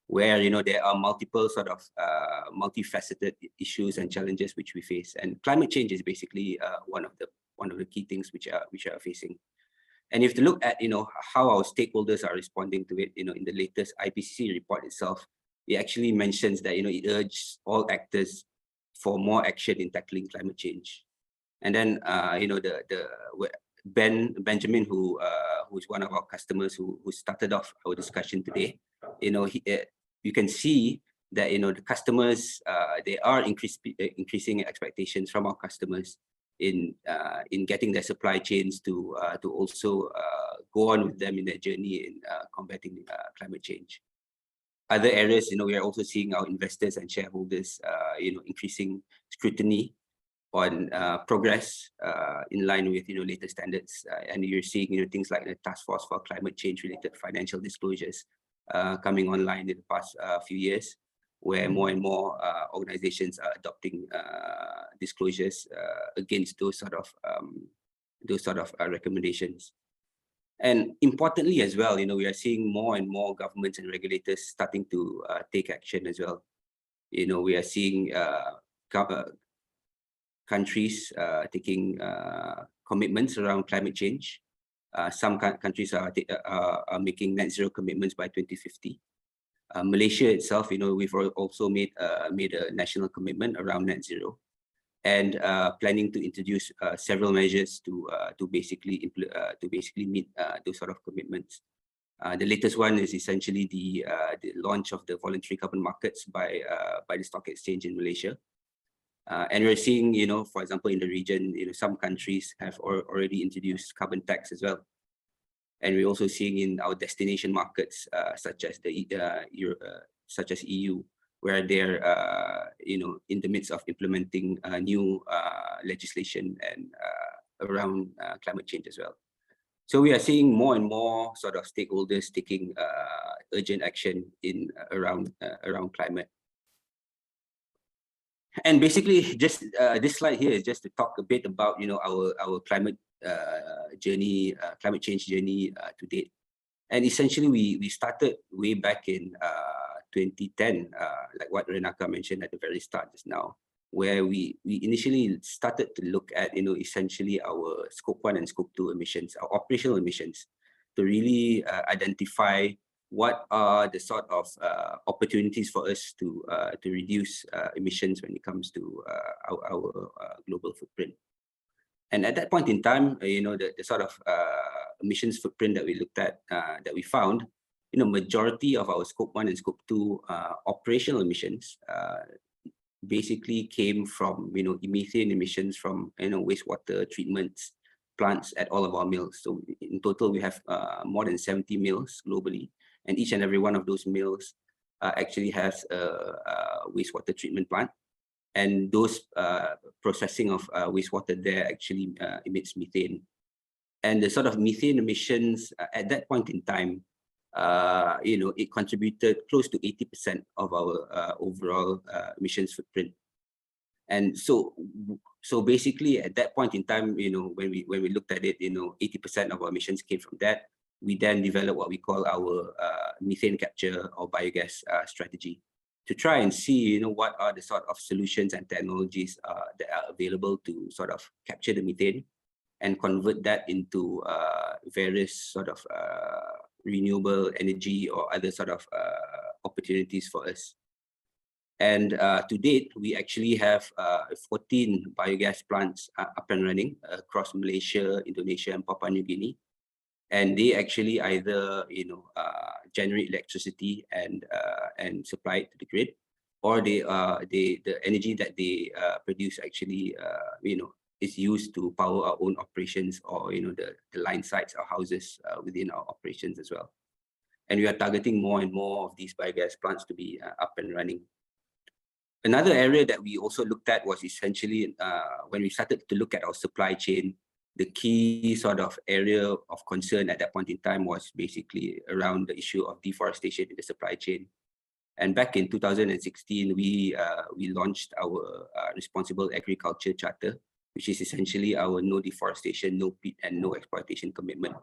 where there are multiple sort of multifaceted issues and challenges which we face, and climate change is basically one of the key things which are facing. And if you look at how our stakeholders are responding to it, in the latest IPCC report itself, it actually mentions that it urges all actors for more action in tackling climate change. And then Benjamin, who is one of our customers who started off our discussion today, you can see that the customers, they are increasing expectations from our customers in getting their supply chains to also go on with them in their journey in combating climate change. Other areas, we are also seeing our investors and shareholders, increasing scrutiny on progress in line with latest standards, and you're seeing things like the Task Force for Climate Change related financial disclosures coming online in the past few years, where more and more organizations are adopting disclosures against those sort of recommendations. And importantly as well, we are seeing more and more governments and regulators starting to take action as well. We are seeing countries taking commitments around climate change. Some countries are making net zero commitments by 2050. Malaysia itself, we've also made a national commitment around net zero, and planning to introduce several measures to basically meet those sort of commitments. The latest one is essentially the launch of the voluntary carbon markets by the stock exchange in Malaysia. And we're seeing, for example, in the region, some countries have already introduced carbon tax as well. And we're also seeing in our destination markets, such as EU, where they're in the midst of implementing new legislation and around climate change as well. So we are seeing more and more sort of stakeholders taking urgent action in around climate. And basically, just this slide here is just to talk a bit about our climate journey, climate change journey to date. And essentially, we started way back in 2010, like what Renaka mentioned at the very start just now, where we initially started to look at essentially our scope 1 and scope 2 emissions, our operational emissions, to really identify what are the sort of opportunities for us to reduce emissions when it comes to our global footprint. And at that point in time, the sort of emissions footprint that we looked at, that we found, majority of our scope 1 and scope 2 operational emissions basically came from methane emissions from wastewater treatments plants at all of our mills. So in total, we have more than 70 mills globally, and each and every one of those mills actually has a wastewater treatment plant, and those processing of wastewater there actually emits methane. And the sort of methane emissions at that point in time, it contributed close to 80% of our overall emissions footprint. And so basically at that point in time, when we looked at it, 80% of our emissions came from that. We then developed what we call our methane capture or biogas strategy, to try and see, what are the sort of solutions and technologies that are available to sort of capture the methane and convert that into various sort of renewable energy or other sort of opportunities for us. And to date, we actually have 14 biogas plants up and running across Malaysia, Indonesia, and Papua New Guinea. And they actually either generate electricity and supply it to the grid, or the energy that they produce actually is used to power our own operations, or the line sites or houses within our operations as well. And we are targeting more and more of these biogas plants to be up and running. Another area that we also looked at was essentially when we started to look at our supply chain. The key sort of area of concern at that point in time was basically around the issue of deforestation in the supply chain. And back in 2016, we launched our Responsible Agriculture Charter, which is essentially our no deforestation, no peat, and no exploitation commitment,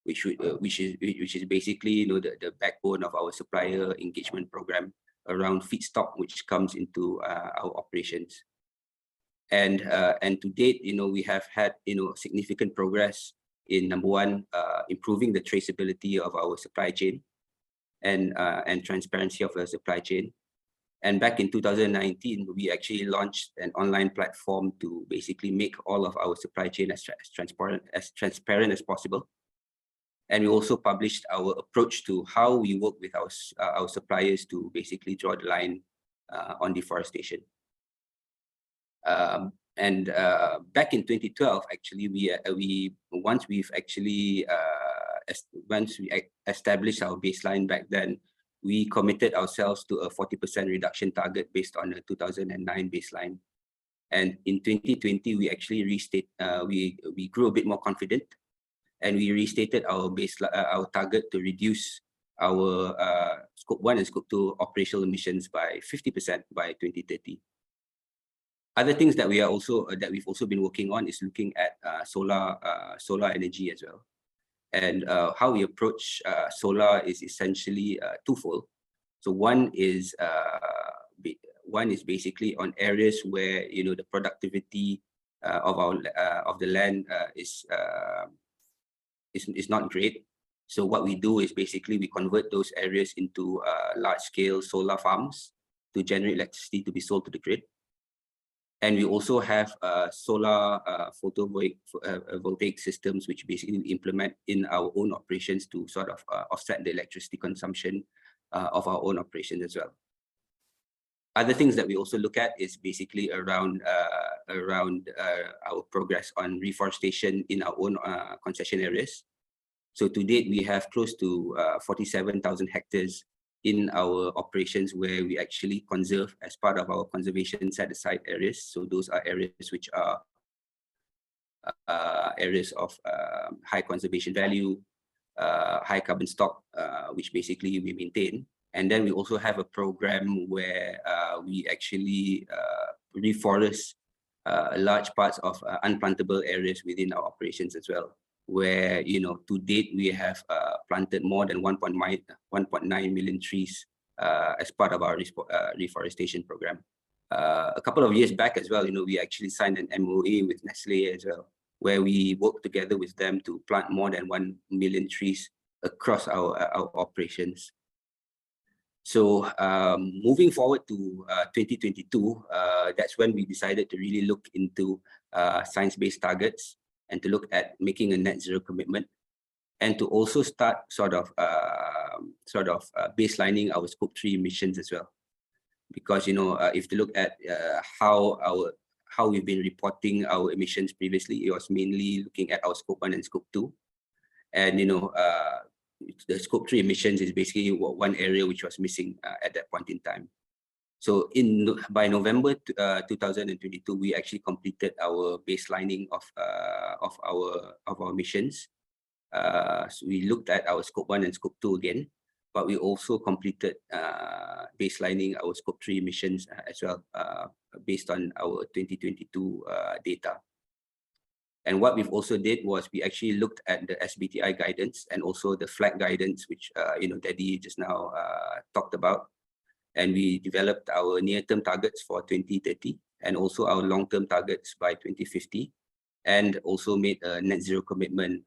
which is basically the backbone of our supplier engagement program around feedstock, which comes into our operations. And to date, we have had significant progress in, number one, improving the traceability of our supply chain and transparency of the supply chain. And back in 2019, we actually launched an online platform to basically make all of our supply chain as transparent as possible. And we also published our approach to how we work with our suppliers to basically draw the line on deforestation. Back in 2012, actually, once we established our baseline back then, we committed ourselves to a 40% reduction target based on a 2009 baseline. And in 2020, we actually we grew a bit more confident, and we restated our our target to reduce our scope 1 and scope 2 operational emissions by 50% by 2030. Other things that we've also been working on is looking at solar energy as well. And how we approach solar is essentially twofold. So one is basically on areas where the productivity of the land is not great. So what we do is basically we convert those areas into large-scale solar farms to generate electricity to be sold to the grid. And we also have solar photovoltaic systems, which basically we implement in our own operations to sort of offset the electricity consumption of our own operations as well. Other things that we also look at is basically around our progress on reforestation in our own concession areas. So to date, we have close to 47,000 hectares in our operations where we actually conserve as part of our conservation set-aside areas. So those are areas which are areas of high conservation value, high carbon stock, which basically we maintain. And then we also have a program where we actually reforest large parts of unplantable areas within our operations as well, where, you know, to date we have planted more than 1.9 million trees as part of our reforestation program. A couple of years back as well, you know, we actually signed an MOA with Nestle as well, where we work together with them to plant more than 1 million trees across our operations. So moving forward to 2022, that's when we decided to really look into science-based targets and to look at making a net zero commitment, and to also start sort of baselining our scope 3 emissions as well. Because, you know, if you look at how we've been reporting our emissions previously, it was mainly looking at our scope 1 and scope 2. And, you know, the scope 3 emissions is basically one area which was missing at that point in time. So by November 2022, we actually completed our baselining of our emissions. So we looked at our scope 1 and scope 2 again, but we also completed baselining our scope 3 emissions as well, based on our 2022 data. And what we've also did was we actually looked at the SBTi guidance and also the flag guidance, which you know, Daddy just now talked about. And we developed our near-term targets for 2030 and also our long-term targets by 2050, and also made a net zero commitment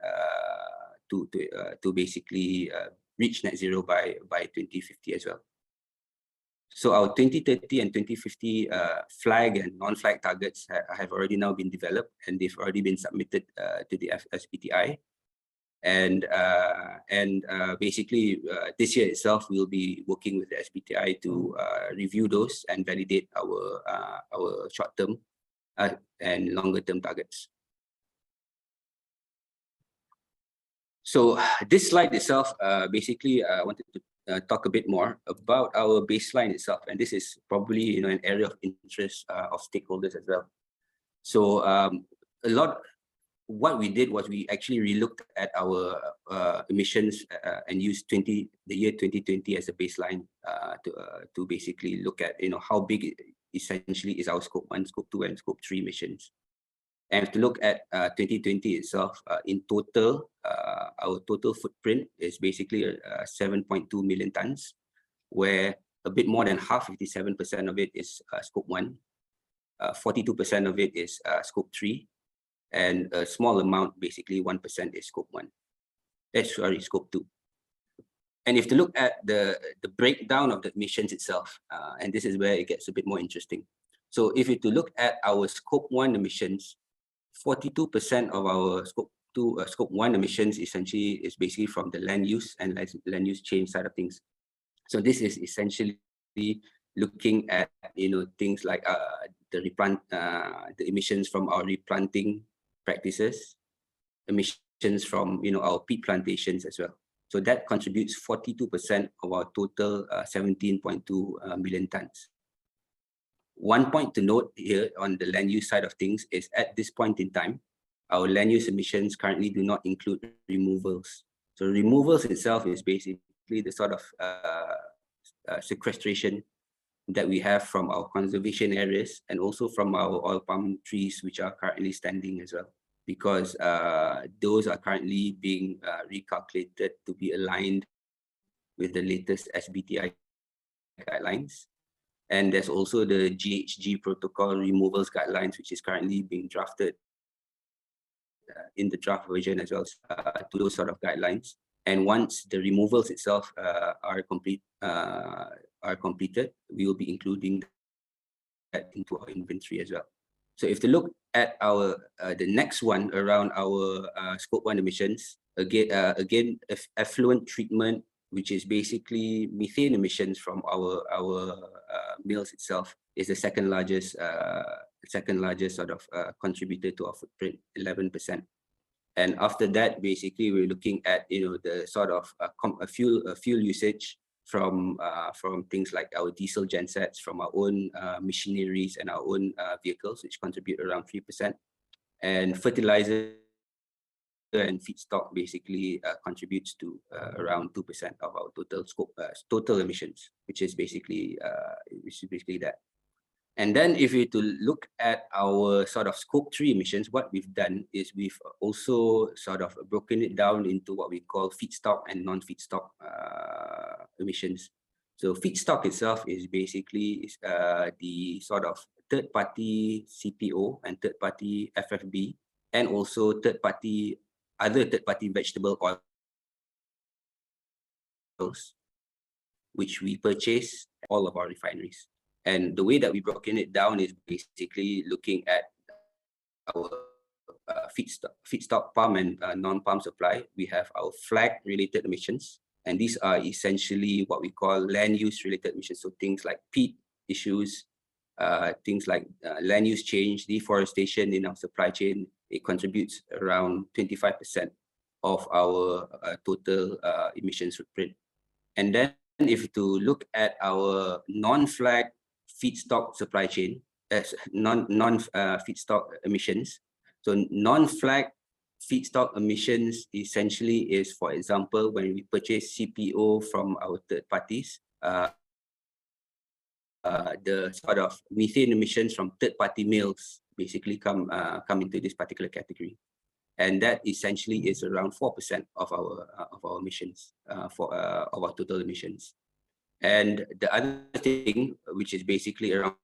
to basically reach net zero by 2050 as well. So our 2030 and 2050 flag and non-flag targets have already now been developed, and they've already been submitted to the SBTi. And basically this year itself, we'll be working with the SBTi to review those and validate our short-term and longer-term targets. So this slide itself, basically, I wanted to talk a bit more about our baseline itself, and this is probably, you know, an area of interest of stakeholders as well. So what we did was we actually relooked at our emissions and used the year 2020 as a baseline to basically look at, you know, how big essentially is our scope 1, scope 2, and scope 3 emissions. And to look at 2020 itself, in total, our total footprint is basically 7.2 million tons, where a bit more than half, 57% of it is scope 1, 42% of it is scope 3, and a small amount, basically 1%, is scope 1. Scope 2. And if you look at the breakdown of the emissions itself, and this is where it gets a bit more interesting. So if you look at our scope 1 emissions, 42% of our scope 1 emissions essentially is basically from the land use and land use change side of things. So this is essentially looking at, you know, things like the emissions from our replanting practices, emissions from, you know, our peat plantations as well. So that contributes 42% of our total 17.2 million tons. One point to note here on the land use side of things is at this point in time, our land use emissions currently do not include removals. So removals itself is basically the sort of sequestration that we have from our conservation areas and also from our oil palm trees, which are currently standing as well, because those are currently being recalculated to be aligned with the latest SBTi guidelines. And there's also the GHG protocol removals guidelines, which is currently being drafted in the draft version as well to those sort of guidelines. And once the removals itself are completed, we will be including that into our inventory as well. So if you look at our the next one around our scope 1 emissions, again, effluent treatment, which is basically methane emissions from our mills itself, is the second largest sort of contributor to our footprint, 11%. And after that, basically, we're looking at, you know, the sort of fuel usage from things like our diesel gensets, from our own machineries and our own vehicles, which contribute around 3%. And fertilizer and feedstock basically contributes to around 2% of our total emissions, which is basically that. And then if we to look at our sort of scope 3 emissions, what we've done is we've also sort of broken it down into what we call feedstock and non-feedstock emissions. So feedstock itself is basically the sort of third-party CPO and third-party FFB, and also other third-party vegetable oils, which we purchase at all of our refineries. And the way that we've broken it down is basically looking at our feedstock palm and non-palm supply. We have our flag-related emissions, and these are essentially what we call land use related emissions. So things like peat issues, things like land use change, deforestation in our supply chain. It contributes around 25% of our total emissions footprint. And then if to look at our non-flag feedstock supply chain, as feedstock emissions. So non-flag feedstock emissions essentially is, for example, when we purchase CPO from our third parties, the sort of methane emissions from third-party mills basically come into this particular category, and that essentially is around 4% of our emissions of our total emissions. And the other thing, which is basically around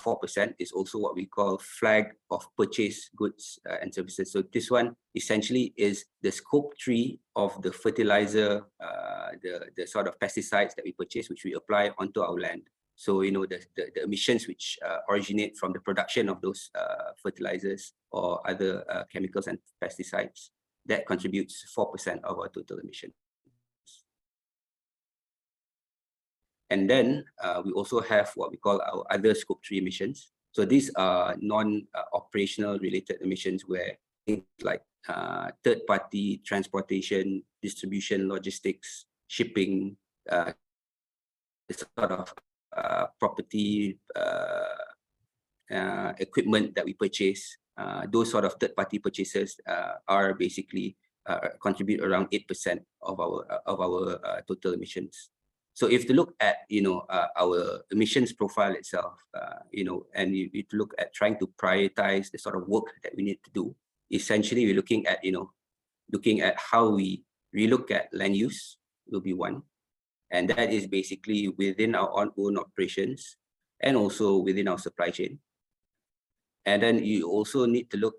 4%, is also what we call flag of purchase goods and services. So this one essentially is the scope 3 of the fertilizer, the sort of pesticides that we purchase, which we apply onto our land. So, you know, the emissions which originate from the production of those fertilizers or other chemicals and pesticides, that contributes 4% of our total emissions. And then we also have what we call our other scope 3 emissions. So these are non-operational related emissions, where things like third-party transportation, distribution, logistics, shipping, the sort of property, equipment that we purchase, those sort of third-party purchases are basically contribute around 8% of our total emissions. So if you look at, you know, our emissions profile itself, you know, and you look at trying to prioritize the sort of work that we need to do, essentially we're looking at, you know, looking at how we relook at land use will be one. And that is basically within our own operations and also within our supply chain. And then you also need to look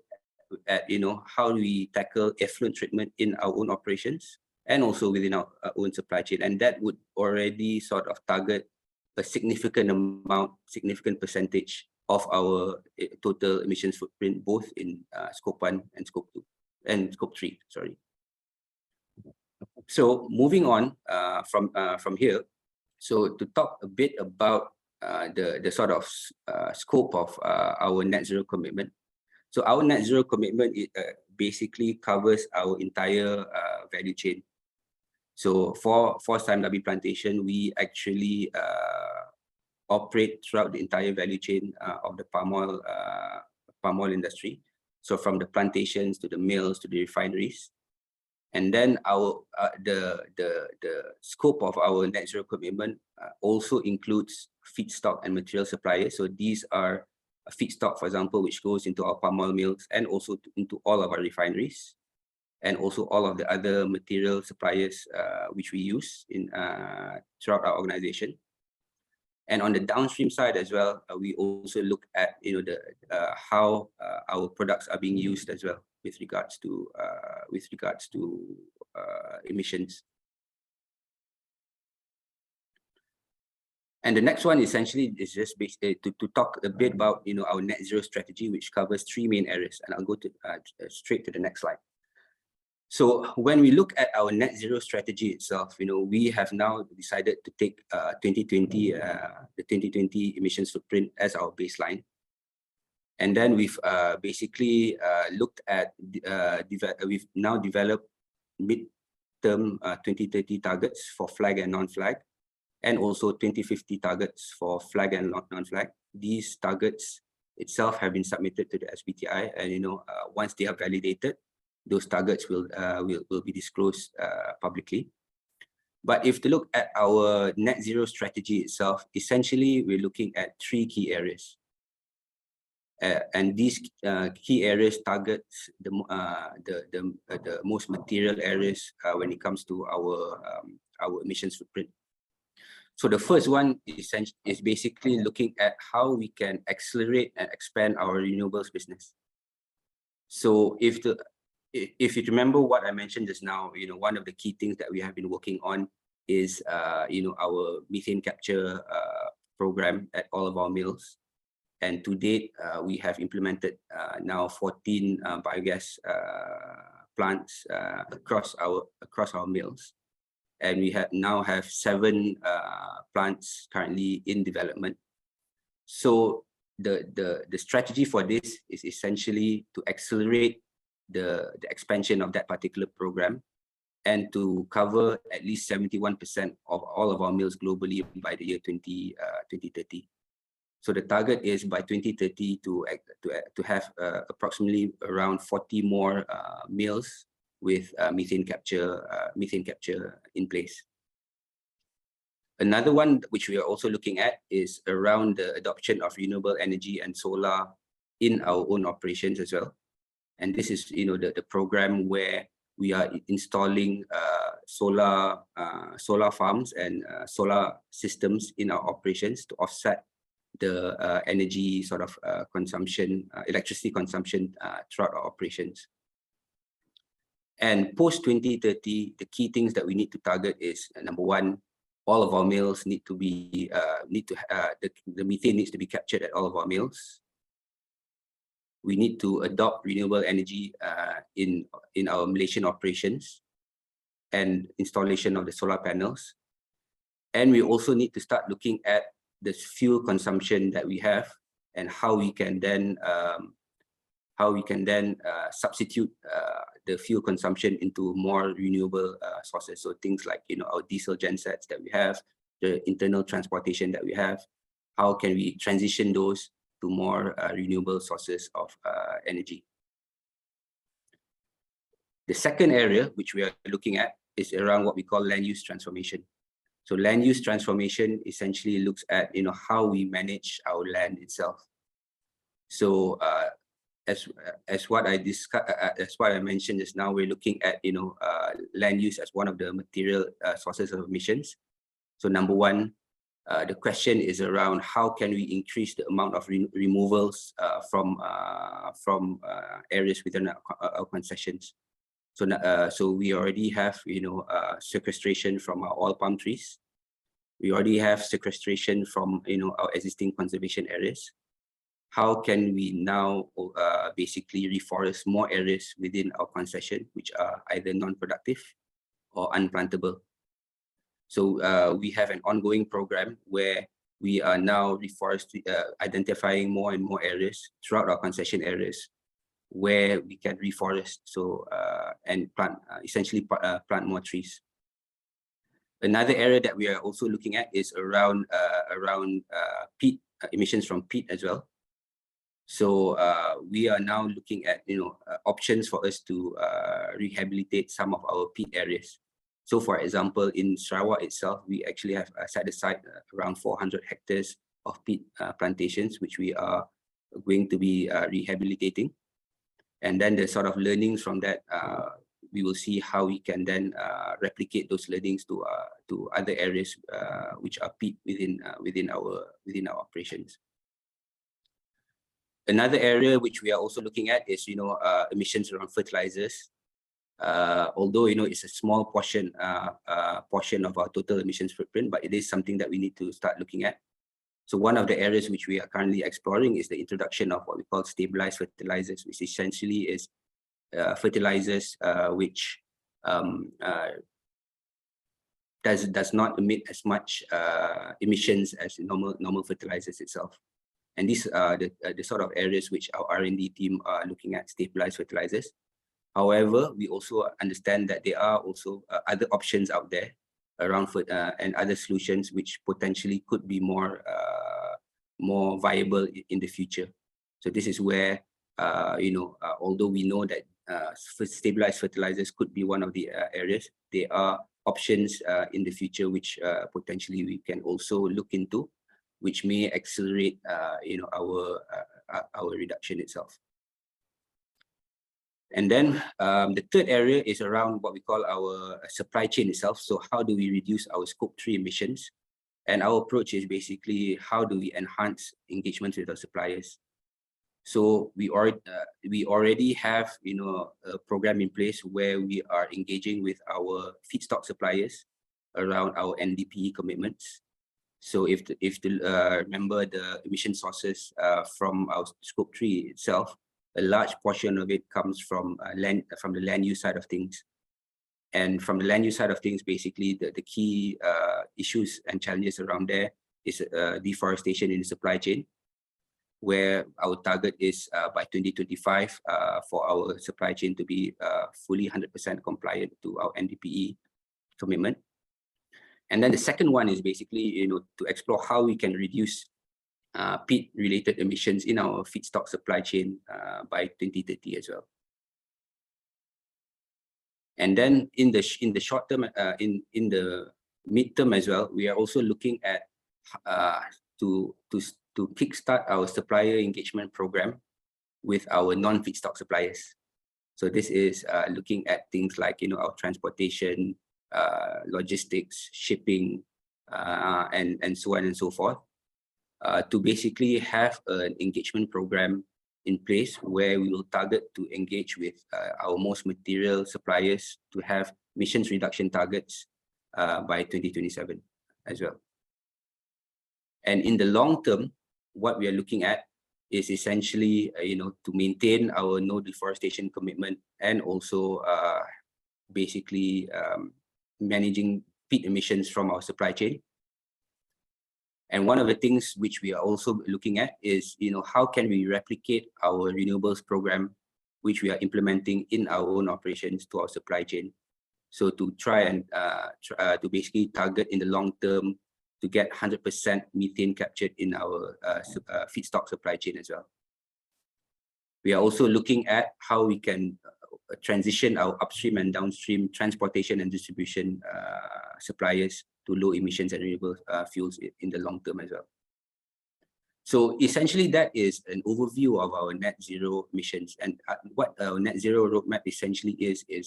at, you know, how we tackle effluent treatment in our own operations and also within our own supply chain. And that would already sort of target a significant percentage of our total emissions footprint, both in scope 1 and scope 2 and scope 3, sorry. So moving on from here, so to talk a bit about the sort of scope of our net zero commitment. So our net zero commitment basically covers our entire value chain. So for SBTi plantation, we actually operate throughout the entire value chain of the palm oil industry. So from the plantations to the mills to the refineries. And then our the scope of our net zero commitment also includes feedstock and material suppliers. So these are feedstock, for example, which goes into our palm oil mills and also into all of our refineries, and also all of the other material suppliers which we use in throughout our organization. And on the downstream side as well, we also look at, you know, the how our products are being used as well with regards to emissions. And the next one essentially is just basically to talk a bit about, you know, our net zero strategy, which covers 3 main areas. And I'll go to straight to the next slide. So when we look at our net zero strategy itself, you know, we have now decided to take the 2020 emissions footprint as our baseline. And then we've basically looked at, we've now developed term 2030 targets for flag and non-flag, and also 2050 targets for flag and non-flag. These targets itself have been submitted to the SBTi, and once they are validated, those targets will be disclosed publicly. But if to look at our net zero strategy itself, essentially we're looking at 3 key areas. And these key areas target the most material areas when it comes to our emissions footprint. So the first one is basically looking at how we can accelerate and expand our renewables business. So if you remember what I mentioned just now, one of the key things that we have been working on is our methane capture program at all of our mills. And to date, we have implemented now 14 biogas plants across our mills, and we now have 7 plants currently in development. So the strategy for this is essentially to accelerate the expansion of that particular program, and to cover at least 71% of all of our mills globally by the year 2030. So the target is by 2030 to have approximately around 40 more mills with methane capture in place. Another one which we are also looking at is around the adoption of renewable energy and solar in our own operations as well. And this is the program where we are installing solar farms and solar systems in our operations to offset the energy consumption, electricity consumption throughout our operations. And post 2030, the key things that we need to target is number 1, all of our mills need to be the methane needs to be captured at all of our mills. We need to adopt renewable energy in our Malaysian operations and installation of the solar panels. And we also need to start looking at the fuel consumption that we have and how we can then substitute the fuel consumption into more renewable sources. So things like our diesel gensets that we have, the internal transportation that we have, how can we transition those to more renewable sources of energy. The second area which we are looking at is around what we call land use transformation. So land use transformation essentially looks at how we manage our land itself. So as what I discussed, as what I mentioned just now, we're looking at land use as one of the material sources of emissions. So number 1, the question is around how can we increase the amount of removals from areas within our concessions. So we already have sequestration from our oil palm trees. We already have sequestration from our existing conservation areas. How can we now basically reforest more areas within our concession which are either non-productive or unplantable? So we have an ongoing program where we are now identifying more and more areas throughout our concession areas where we can reforest and plant plant more trees. Another area that we are also looking at is around peat emissions from peat as well. So we are now looking at options for us to rehabilitate some of our peat areas. So for example, in Sarawak itself, we actually have set aside around 400 hectares of peat plantations, which we are going to be rehabilitating. And then the sort of learnings from that, we will see how we can then replicate those learnings to other areas which are peat within our operations. Another area which we are also looking at is emissions around fertilizers. Although it's a small portion of our total emissions footprint, but it is something that we need to start looking at. So one of the areas which we are currently exploring is the introduction of what we call stabilized fertilizers, which essentially is fertilizers which does not emit as much emissions as normal fertilizers itself. And these are the sort of areas which our R&D team are looking at, stabilized fertilizers. However, we also understand that there are also other options out there around and other solutions which potentially could be more viable in the future. So this is where although we know that stabilized fertilizers could be one of the areas, there are options in the future which potentially we can also look into, which may accelerate our reduction itself. And then the third area is around what we call our supply chain itself. So how do we reduce our Scope 3 emissions? And our approach is basically how do we enhance engagement with our suppliers? So we already have a program in place where we are engaging with our feedstock suppliers around our NDPE commitments. So if remember the emission sources from our Scope 3 itself, a large portion of it comes from the land use side of things. And from the land use side of things, basically the key issues and challenges around there is deforestation in the supply chain, where our target is by 2025 for our supply chain to be fully 100% compliant to our NDPE commitment. And then the second one is basically to explore how we can reduce peat-related emissions in our feedstock supply chain by 2030 as well. And then in the short term, in the midterm as well, we are also looking at to kickstart our supplier engagement program with our non-feedstock suppliers. So this is looking at things like our transportation, logistics, shipping, and so on and so forth. To basically have an engagement program in place where we will target to engage with our most material suppliers to have emissions reduction targets by 2027 as well. And in the long term, what we are looking at is essentially, to maintain our no deforestation commitment and also basically managing peat emissions from our supply chain. And one of the things which we are also looking at is, how can we replicate our renewables program, which we are implementing in our own operations to our supply chain. So to try and to basically target in the long term to get 100% methane captured in our feedstock supply chain as well. We are also looking at how we can transition our upstream and downstream transportation and distribution suppliers to low emissions and renewable fuels in the long term as well. So essentially that is an overview of our net zero emissions, and what our net zero roadmap essentially is it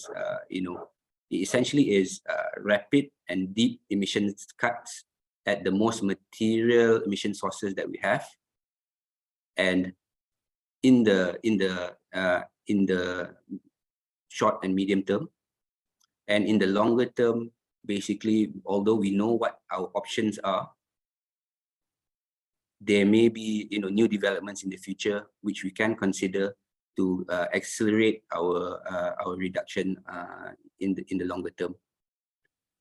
essentially is rapid and deep emissions cuts at the most material emission sources that we have, and in the short and medium term, and in the longer term, basically, although we know what our options are, there may be new developments in the future which we can consider to accelerate our reduction in the longer term.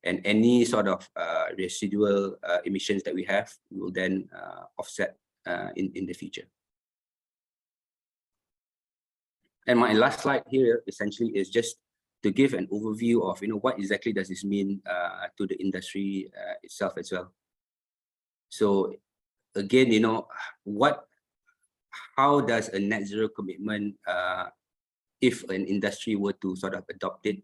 And any sort of residual emissions that we have will then offset in the future. And my last slide here essentially is just to give an overview of what exactly does this mean to the industry itself as well. So again, how does a net zero commitment, if an industry were to sort of adopt it,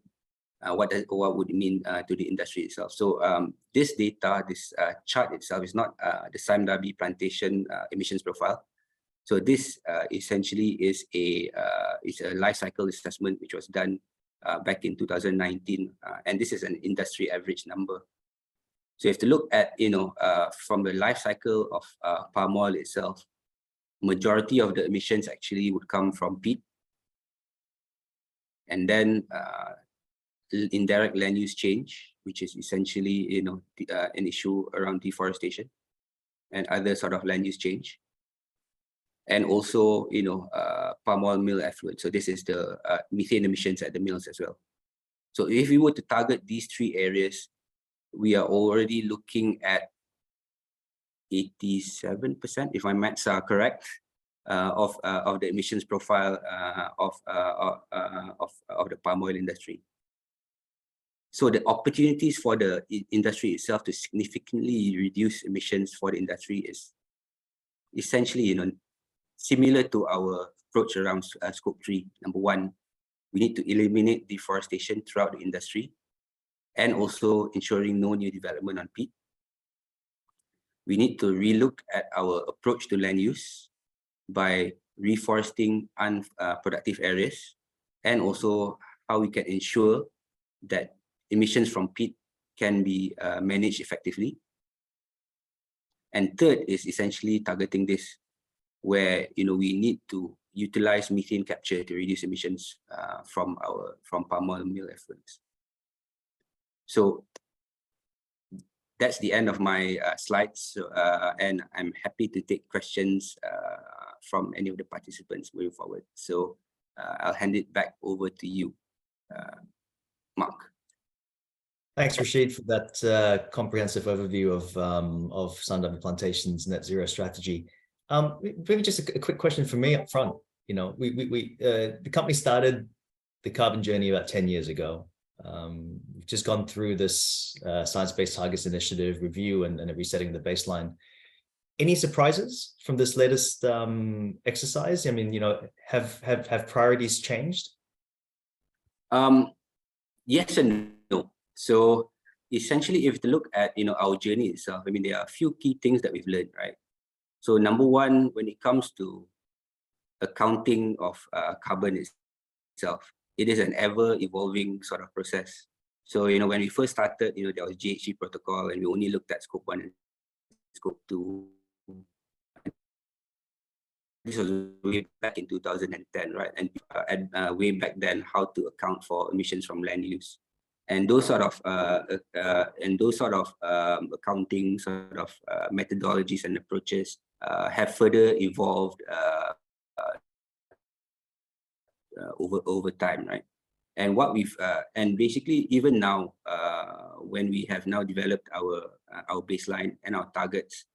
what would it mean to the industry itself? So this data, this chart itself is not the Sime Darby plantation emissions profile. So this essentially is a life cycle assessment which was done back in 2019, and this is an industry average number. So you have to look at from the life cycle of palm oil itself, majority of the emissions actually would come from peat, and then indirect land use change, which is essentially an issue around deforestation and other sort of land use change, and also palm oil mill effluent. So this is the methane emissions at the mills as well. So if we were to target these three areas, we are already looking at 87%, if my maths are correct, of the emissions profile of the palm oil industry. So the opportunities for the industry itself to significantly reduce emissions for the industry is essentially, similar to our approach around scope 3. Number one, we need to eliminate deforestation throughout the industry, and also ensuring no new development on peat. We need to relook at our approach to land use by reforesting unproductive areas, and also how we can ensure that emissions from peat can be managed effectively. And third is essentially targeting this, where we need to utilize methane capture to reduce emissions from palm oil mill effluents. So that's the end of my slides, and I'm happy to take questions from any of the participants moving forward. So I'll hand it back over to you, Mark. Thanks, Rashid, for that comprehensive overview of Sime Plantation's net zero strategy. Maybe just a quick question for me up front. The company started the carbon journey about 10 years ago. We've just gone through this science-based targets initiative review and resetting the baseline. Any surprises from this latest exercise? I mean, have priorities changed? Yes and no. So essentially, if you look at our journey itself, I mean, there are a few key things that we've learned, right? So number one, when it comes to accounting of carbon itself, it is an ever-evolving sort of process. So when we first started, there was GHG protocol, and we only looked at scope 1 and scope 2. This was way back in 2010, right? And way back then, how to account for emissions from land use. And those sort of accounting sort of methodologies and approaches have further evolved over time, right? And what we've and basically even now, when we have now developed our baseline and our targets,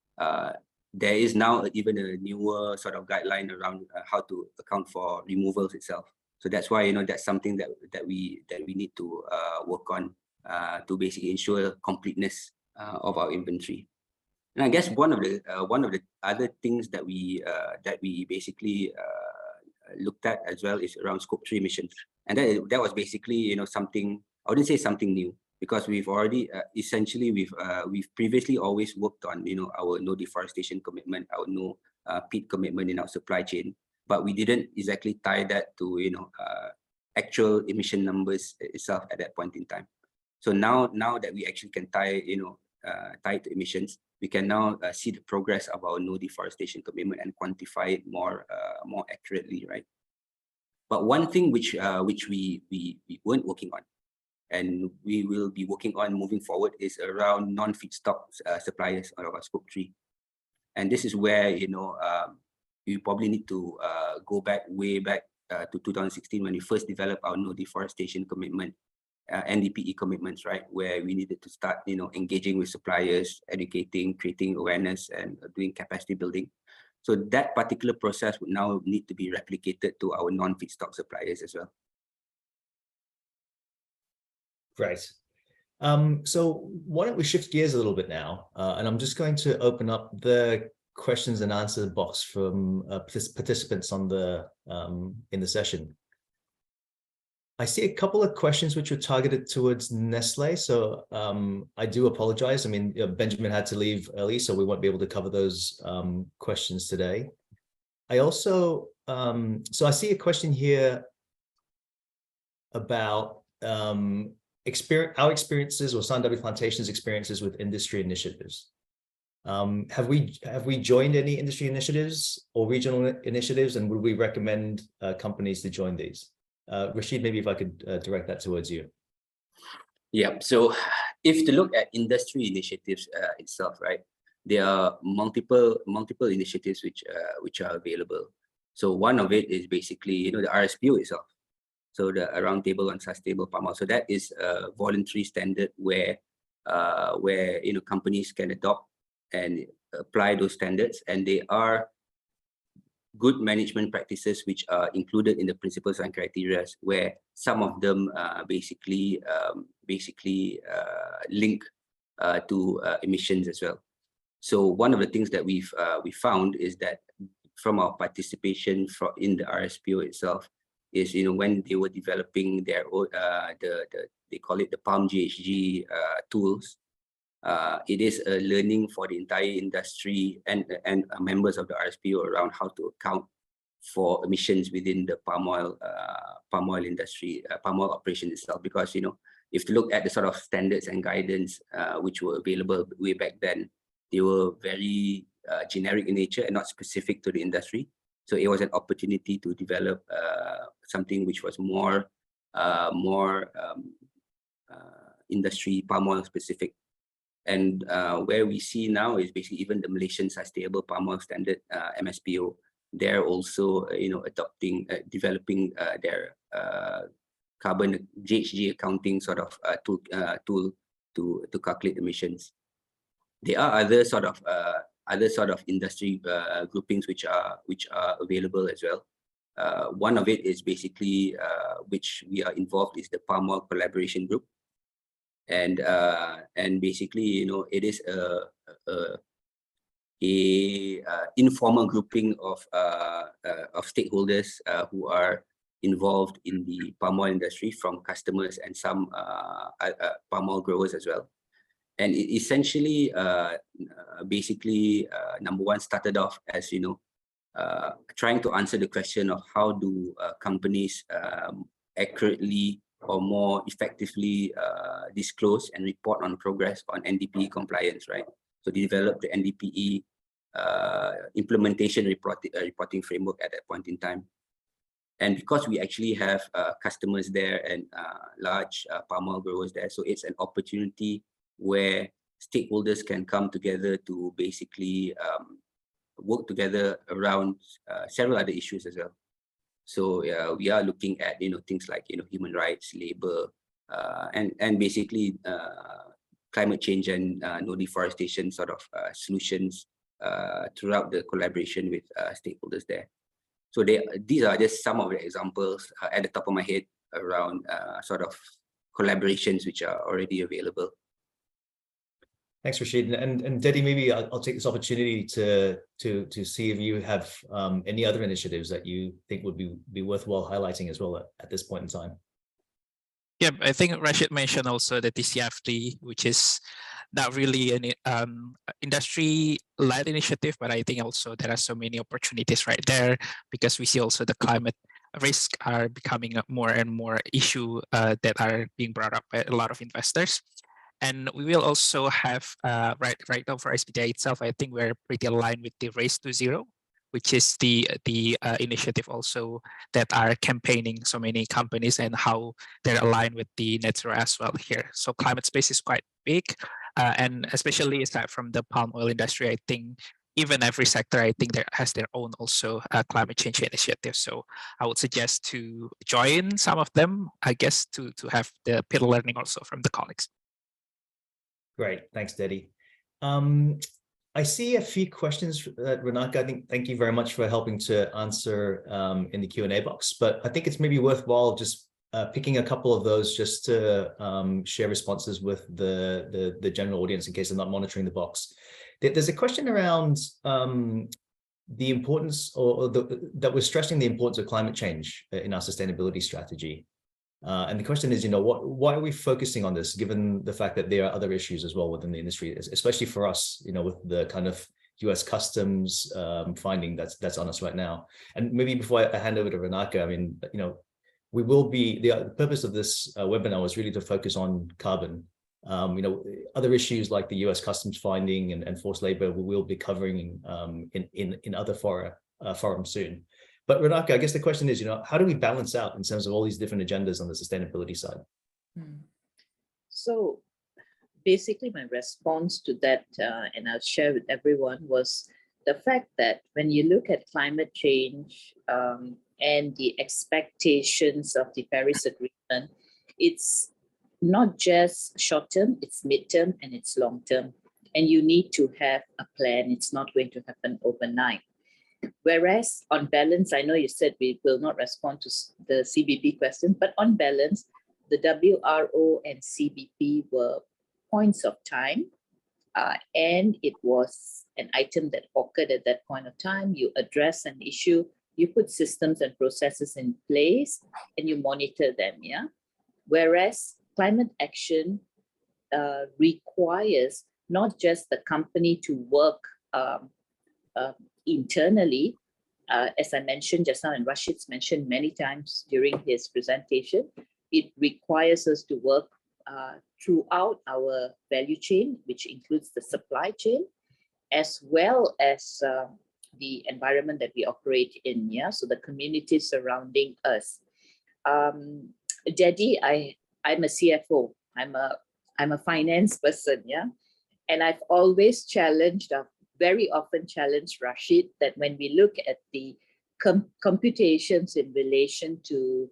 there is now even a newer sort of guideline around how to account for removals itself. So that's why that's something that we need to work on to basically ensure completeness of our inventory. And I guess one of the other things that we basically looked at as well is around scope 3 emissions, and that was basically something, I wouldn't say something new, because we've already essentially we've previously always worked on our no deforestation commitment, our no peat commitment in our supply chain, but we didn't exactly tie that to actual emission numbers itself at that point in time. So now that we actually can tie it to emissions, we can now see the progress of our no deforestation commitment and quantify it more accurately, right? But one thing which we weren't working on, and we will be working on moving forward, is around non-feedstock suppliers of our scope 3. And this is where you probably need to go way back to 2016, when we first developed our no deforestation commitment, NDPE commitments, right, where we needed to start engaging with suppliers, educating, creating awareness, and doing capacity building. So that particular process would now need to be replicated to our non-feedstock suppliers as well. Great. So why don't we shift gears a little bit now, and I'm just going to open up the questions and answer box from participants on the in the session. I see a couple of questions which were targeted towards Nestle, so I do apologize. I mean, Benjamin had to leave early, so we won't be able to cover those questions today. I also, so I see a question here about our experiences, or Sime Plantation's experiences with industry initiatives. Have we joined any industry initiatives or regional initiatives, and would we recommend companies to join these? Rashid, maybe if I could direct that towards you. Yeah, so if to look at industry initiatives itself, right, there are multiple initiatives which are available. So one of it is basically the RSPO itself, so the Roundtable on Sustainable Palm Oil. So that is a voluntary standard where companies can adopt and apply those standards, and they are good management practices which are included in the principles and criteria, where some of them basically link to emissions as well. So one of the things that we found is that from our participation in the RSPO itself is, when they were developing their own, they call it the Palm GHG tools. It is a learning for the entire industry and members of the RSPO around how to account for emissions within the palm oil industry, palm oil operation itself. Because if you look at the sort of standards and guidance which were available way back then, they were very generic in nature and not specific to the industry. So it was an opportunity to develop something which was more industry palm oil specific. And where we see now is basically even the Malaysian Sustainable Palm Oil Standard, MSPO, they're also developing their carbon GHG accounting sort of tool to calculate emissions. There are other sort of industry groupings which are available as well. One of it is basically which we are involved is the Palm Oil Collaboration Group. And basically, it is a informal grouping of stakeholders who are involved in the palm oil industry, from customers and some palm oil growers as well. And it essentially, number one, started off as trying to answer the question of how do companies accurately or more effectively disclose and report on progress on NDPE compliance, right? So they developed the NDPE implementation reporting framework at that point in time. And because we actually have customers there and large palm oil growers there, so it's an opportunity where stakeholders can come together to basically work together around several other issues as well. So we are looking at things like human rights, labor, and basically climate change and no deforestation sort of solutions throughout the collaboration with stakeholders there. So these are just some of the examples at the top of my head around sort of collaborations which are already available. Thanks, Rashid. And Dedi, maybe I'll take this opportunity to see if you have any other initiatives that you think would be worthwhile highlighting as well at this point in time. Yeah, I think Rashid mentioned also the TCFD, which is not really an industry-led initiative, but I think also there are so many opportunities right there, because we see also the climate risks are becoming a more and more issue that are being brought up by a lot of investors. And we will also have, right now for SBTi itself, I think we're pretty aligned with the Race to Zero, which is the initiative also that are campaigning so many companies and how they're aligned with the net zero as well here. So climate space is quite big, and especially aside from the palm oil industry, I think even every sector, I think there has their own also climate change initiative. So I would suggest to join some of them, I guess, to have the peer learning also from the colleagues. Great, thanks, Dedi. I see a few questions, Renaka. I think thank you very much for helping to answer in the Q&A box. But I think it's maybe worthwhile just picking a couple of those just to share responses with the general audience in case they're not monitoring the box. There's a question around the importance, that we're stressing the importance of climate change in our sustainability strategy. And the question is, why are we focusing on this, given the fact that there are other issues as well within the industry, especially for us, with the kind of US customs finding that's on us right now. And maybe before I hand over to Renaka, I mean, we will be, the purpose of this webinar was really to focus on carbon. Other issues like the US customs finding and forced labor, we will be covering in other forums soon. But Renaka, I guess the question is, how do we balance out in terms of all these different agendas on the sustainability side? So basically my response to that, and I'll share with everyone, was the fact that when you look at climate change and the expectations of the Paris Agreement, it's not just short-term, it's mid-term and it's long-term. And you need to have a plan. It's not going to happen overnight. Whereas on balance, I know you said we will not respond to the CBP question, but on balance, the WRO and CBP were points of time, and it was an item that occurred at that point of time. You address an issue, you put systems and processes in place, and you monitor them, yeah? Whereas climate action requires not just the company to work internally, as I mentioned just now, and Rashid's mentioned many times during his presentation, it requires us to work throughout our value chain, which includes the supply chain, as well as the environment that we operate in, yeah, so the community surrounding us. Dedi, I'm a CFO, I'm a finance person, yeah, and I've always challenged, very often challenged Rashid that when we look at the computations in relation to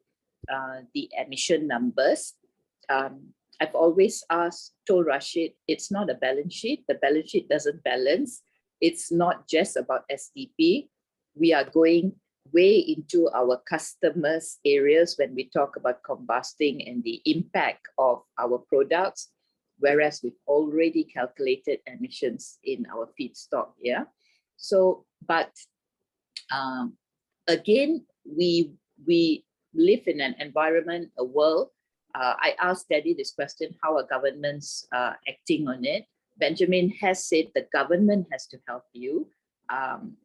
the emission numbers, I've always told Rashid, it's not a balance sheet. The balance sheet doesn't balance. It's not just about SDP. We are going way into our customers' areas when we talk about combusting and the impact of our products, whereas we've already calculated emissions in our feedstock, yeah? So, but again, we live in an environment, a world. I asked Daddy this question, how are governments acting on it? Benjamin has said the government has to help you.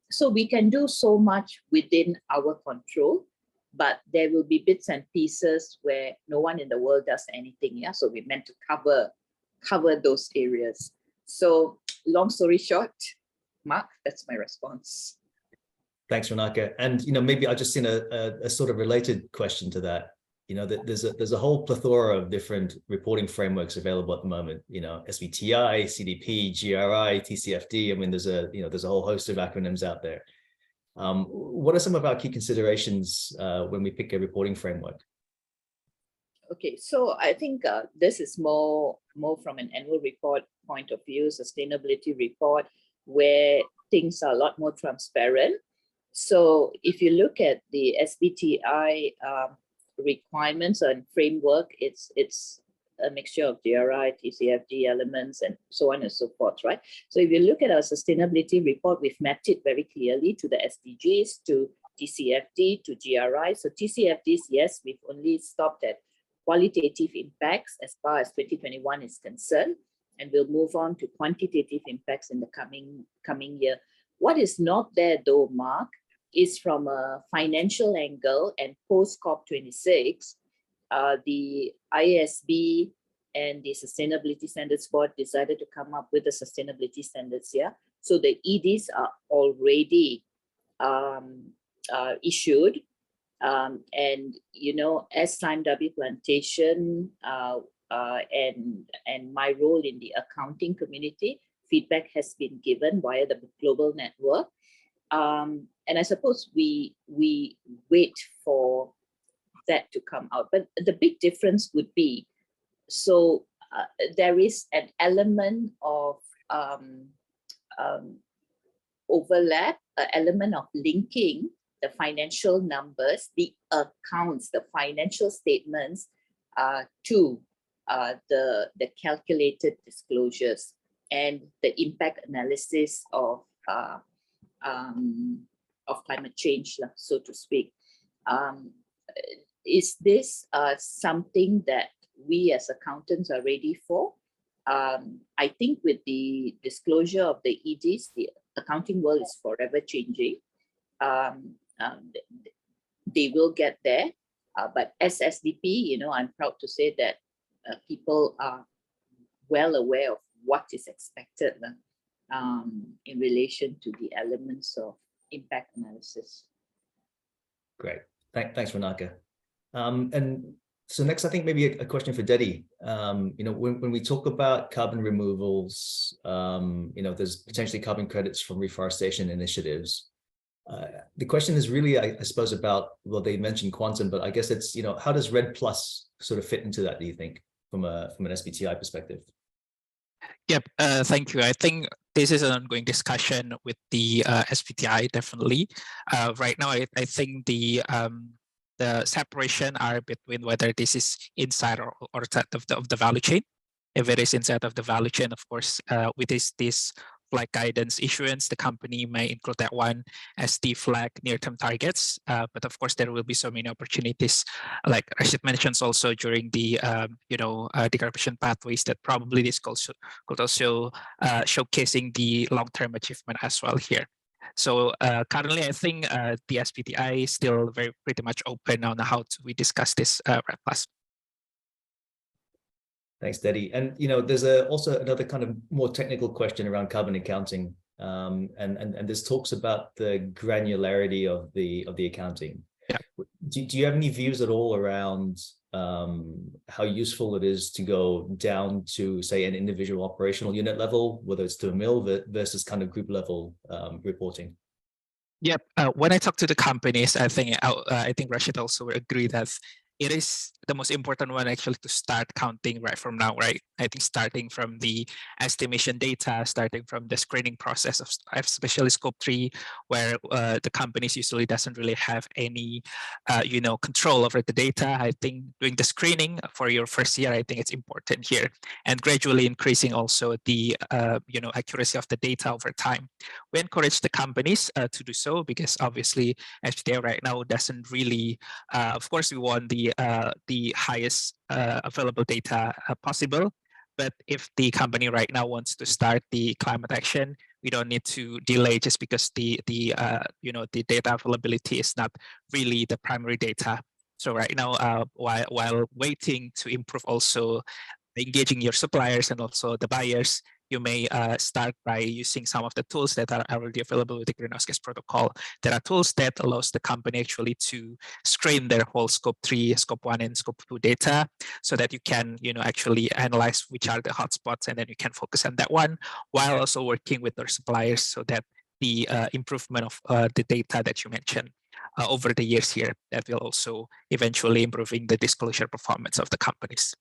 So we can do so much within our control, but there will be bits and pieces where no one in the world does anything. Yeah, so we're meant to cover those areas. So long story short, Mark, that's my response. Thanks, Ranaka. And maybe I just seen a sort of related question to that. There's a whole plethora of different reporting frameworks available at the moment. SBTi, CDP, GRI, TCFD. I mean, there's a whole host of acronyms out there. What are some of our key considerations when we pick a reporting framework? Okay, so I think this is more from an annual report point of view, sustainability report, where things are a lot more transparent. So if you look at the SBTi requirements and framework, it's a mixture of GRI, TCFD elements, and so on and so forth, right? So if you look at our sustainability report, we've mapped it very clearly to the SDGs, to TCFD, to GRI. So TCFDs, yes, we've only stopped at qualitative impacts as far as 2021 is concerned, and we'll move on to quantitative impacts in the coming year. What is not there though, Mark, is from a financial angle, and post COP26, the IASB and the Sustainability Standards Board decided to come up with the sustainability standards, yeah? So the EDs are already issued. And, as SimeW Plantation and my role in the accounting community, feedback has been given via the global network. And I suppose we wait for that to come out. But the big difference would be, so there is an element of overlap, an element of linking the financial numbers, the accounts, the financial statements to the calculated disclosures and the impact analysis of climate change, so to speak. Is this something that we as accountants are ready for? I think with the disclosure of the EDs, the accounting world is forever changing. They will get there, but as SDP, I'm proud to say that people are well aware of what is expected in relation to the elements of impact analysis. Great, thanks, Ranaka. And so next, I think maybe a question for Dedi. When we talk about carbon removals, there's potentially carbon credits from reforestation initiatives. The question is really, I suppose, about, well, they mentioned quantum, but I guess it's, how does REDD+ sort of fit into that, do you think, from an SBTi perspective? Yep, thank you. I think this is an ongoing discussion with the SBTi, definitely. Right now, I think the separation are between whether this is inside or outside of the value chain. If it is inside of the value chain, of course, with this flag guidance issuance, the company may include that one as the flag near-term targets. But of course, there will be so many opportunities, like Rashid mentions also during the decarbonization pathways, that probably this could also showcasing the long-term achievement as well here. So currently, I think the SBTi is still pretty much open on how we discuss this plus. Thanks, Dedi. And there's also another kind of more technical question around carbon accounting, and this talks about the granularity of the accounting. Yeah. Do you have any views at all around how useful it is to go down to, say, an individual operational unit level, whether it's to a mill versus kind of group level reporting? Yep. When I talk to the companies, I think Rashid also will agree that it is the most important one actually to start counting right from now, right? I think starting from the estimation data, starting from the screening process of especially scope 3, where the companies usually doesn't really have any, control over the data. I think doing the screening for your first year, I think it's important here, and gradually increasing also the, accuracy of the data over time. We encourage the companies to do so, because obviously SBTi right now doesn't really, of course, we want the highest available data possible. But if the company right now wants to start the climate action, we don't need to delay just because the data availability is not really the primary data. So right now, while waiting to improve also engaging your suppliers and also the buyers, you may start by using some of the tools that are already available with the Greenhouse Gas Protocol. There are tools that allows the company actually to screen their whole scope 3, scope 1, and scope 2 data, so that you can actually analyze which are the hotspots, and then you can focus on that one, while also working with their suppliers, so that the improvement of the data that you mentioned over the years here, that will also eventually improving the disclosure performance of the companies.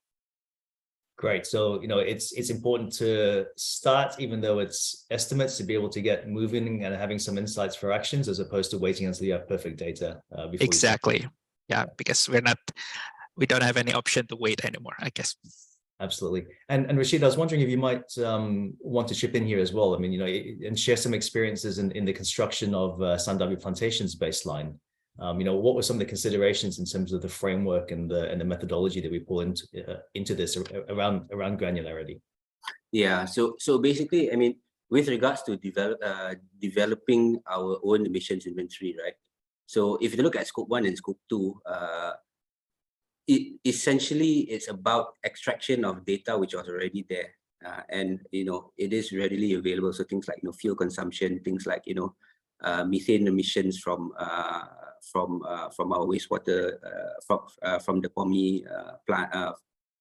Great. So, it's important to start, even though it's estimates, to be able to get moving and having some insights for actions, as opposed to waiting until you have perfect data. Before exactly. Yeah, because we don't have any option to wait anymore, I guess. Absolutely. And Rashid, I was wondering if you might want to chip in here as well. I mean, and share some experiences in the construction of Sandabi Plantation's baseline. What were some of the considerations in terms of the framework and the methodology that we pull into this around granularity? Yeah. So basically, I mean, with regards to developing our own emissions inventory, right? So if you look at scope 1 and scope 2, it's about extraction of data which was already there, and it is readily available. So things like fuel consumption, things like methane emissions from our wastewater, from the POMI plant,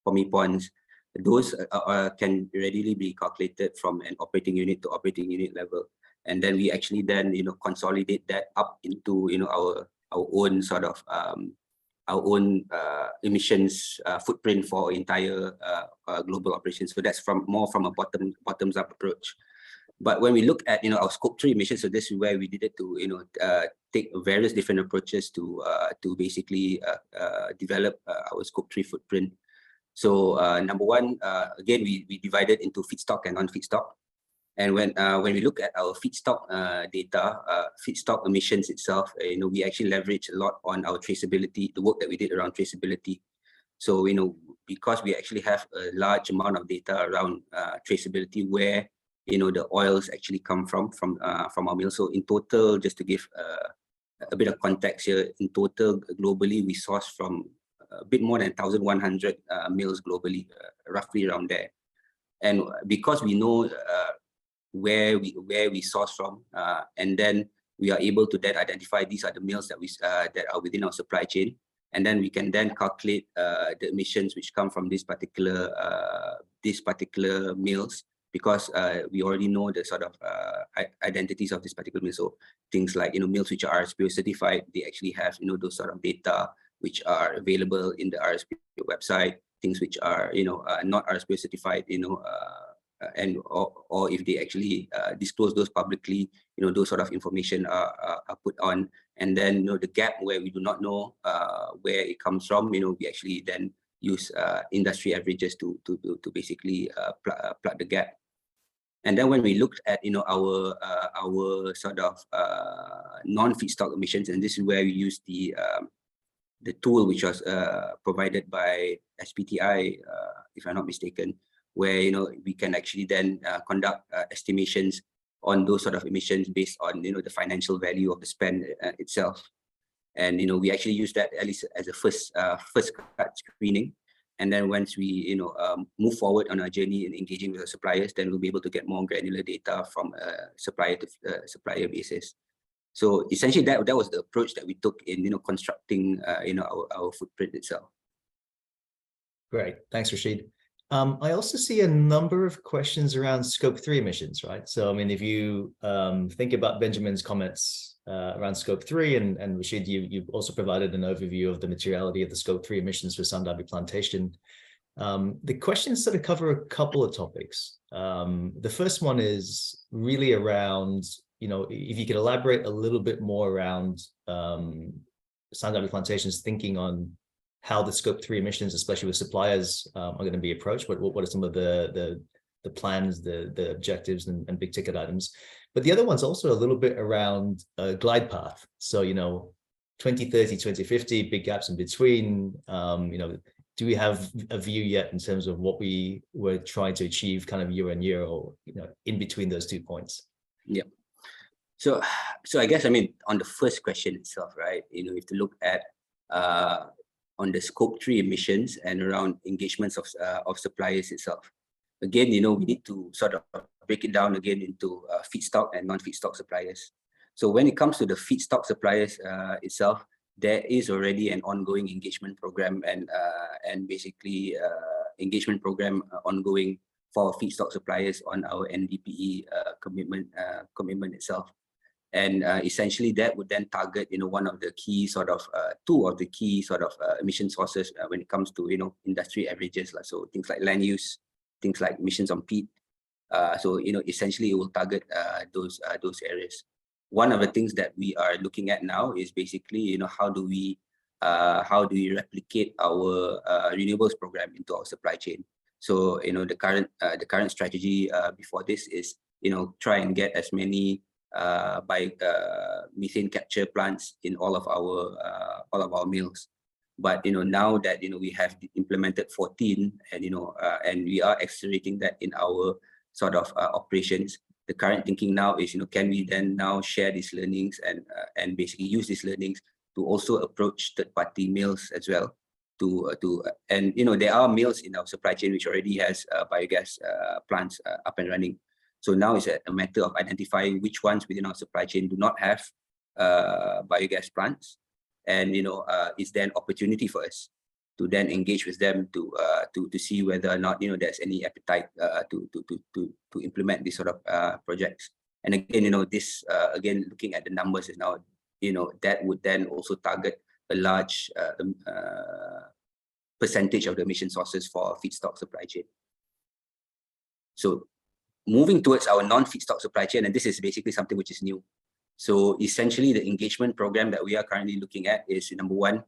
POMI ponds. Those can readily be calculated from an operating unit to operating unit level, and then we actually consolidate that up into our own sort of our own emissions footprint for entire global operations. So that's more from a bottoms up approach. But when we look at our scope 3 emissions, so this is where we needed to take various different approaches to basically develop our scope 3 footprint. So number one, again, we divided into feedstock and non-feedstock. And when we look at our feedstock data, feedstock emissions itself, we actually leverage a lot on our traceability, the work that we did around traceability. So because we actually have a large amount of data around traceability, where the oils actually come from our mill. So in total, just to give a bit of context here, in total globally we source from a bit more than 1,100 mills globally, roughly around there. And because we know where we source from, and then we are able to then identify these are the mills that are within our supply chain, and then we can then calculate the emissions which come from these particular mills, because we already know the sort of identities of this particular mill. So things like mills which are RSPO certified, they actually have those sort of data which are available in the RSPO website. Things which are not RSPO certified, or if they actually disclose those publicly, those sort of information are put on. And then the gap where we do not know where it comes from, we actually then use industry averages to basically plug the gap. And then when we looked at our sort of non-feedstock emissions, and this is where we use the tool which was provided by SBTi, if I'm not mistaken, where we can actually then conduct estimations on those sort of emissions based on the financial value of the spend itself. And we actually use that at least as a first cut screening. And then once we move forward on our journey in engaging with our suppliers, then we'll be able to get more granular data from a supplier to supplier basis. So essentially that was the approach that we took in constructing our footprint itself. Great, thanks, Rashid. I also see a number of questions around Scope 3 emissions, right? So I mean, if you think about Benjamin's comments around Scope 3, and Rashid, you've also provided an overview of the materiality of the Scope 3 emissions for Sundabi plantation. The questions sort of cover a couple of topics. The first one is really around, if you could elaborate a little bit more around Sundabi plantation's thinking on how the Scope 3 emissions, especially with suppliers, are going to be approached. What are some of the plans, the objectives, and big ticket items? But the other one's also a little bit around a glide path. So 2030, 2050, big gaps in between. Do we have a view yet in terms of what we were trying to achieve, kind of year on year, or in between those 2 points? Yeah. So I guess, I mean, on the first question itself, right? You have to look at on the Scope 3 emissions and around engagements of suppliers itself. Again, we need to sort of break it down again into feedstock and non-feedstock suppliers. So when it comes to the feedstock suppliers itself, there is already an ongoing engagement program and basically engagement program ongoing for feedstock suppliers on our NDPE commitment itself. And essentially that would then target, one of the key sort of, two of the key sort of emission sources when it comes to, industry averages. So things like land use, things like emissions on peat. So, essentially it will target those areas. One of the things that we are looking at now is basically, how do we replicate our renewables program into our supply chain? So, the current strategy before this is, try and get as many methane capture plants in all of our mills. But now that we have implemented 14 and we are accelerating that in our sort of operations, the current thinking now is can we then now share these learnings and basically use these learnings to also approach third-party mills as well and there are mills in our supply chain which already has biogas plants up and running. So now it's a matter of identifying which ones within our supply chain do not have biogas plants, and is there an opportunity for us to then engage with them to see whether or not there's any appetite to implement these sort of projects. And again, this again looking at the numbers is now that would then also target a large percentage of the emission sources for feedstock supply chain. So moving towards our non-feedstock supply chain, and this is basically something which is new. So essentially the engagement program that we are currently looking at is number one,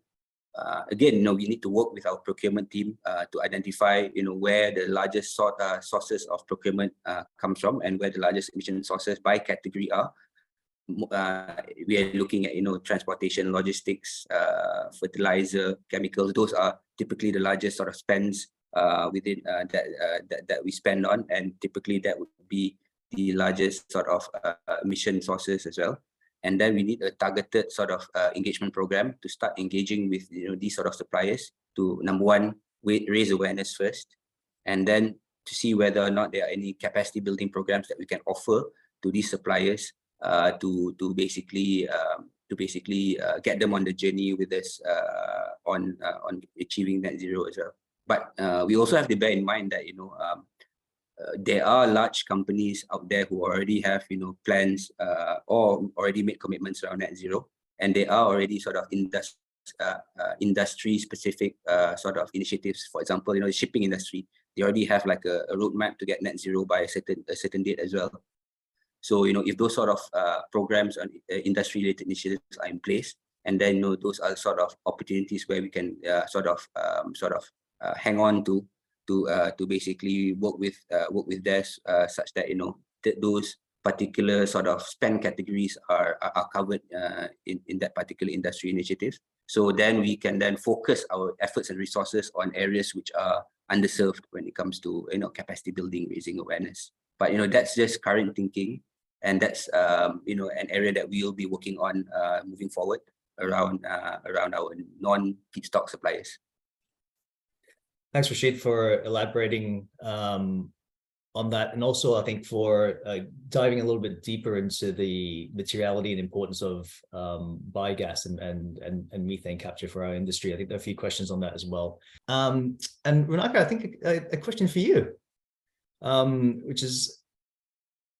again, we need to work with our procurement team to identify, where the largest sources of procurement comes from and where the largest emission sources by category are. We are looking at, transportation, logistics, fertilizer, chemicals. Those are typically the largest sort of spends within that we spend on, and typically that would be the largest sort of emission sources as well. And then we need a targeted sort of engagement program to start engaging with these sort of suppliers to, number one, raise awareness first, and then to see whether or not there are any capacity building programs that we can offer to these suppliers to basically get them on the journey with us on achieving net zero as well. But we also have to bear in mind that there are large companies out there who already have plans or already made commitments around net zero, and they are already sort of industry industry-specific sort of initiatives. For example, the shipping industry, they already have like a roadmap to get net zero by a certain date as well. So if those sort of programs and industry-related initiatives are in place, and then those are sort of opportunities where we can hang on to basically work with theirs such that those particular sort of spend categories are covered in that particular industry initiative. So then we can then focus our efforts and resources on areas which are underserved when it comes to capacity building, raising awareness. But that's just current thinking, and that's an area that we will be working on moving forward around our non-feedstock suppliers. Thanks, Rashid, for elaborating on that, and also I think for diving a little bit deeper into the materiality and importance of biogas and methane capture for our industry. I think there are a few questions on that as well. And Renaka, I think a question for you, which is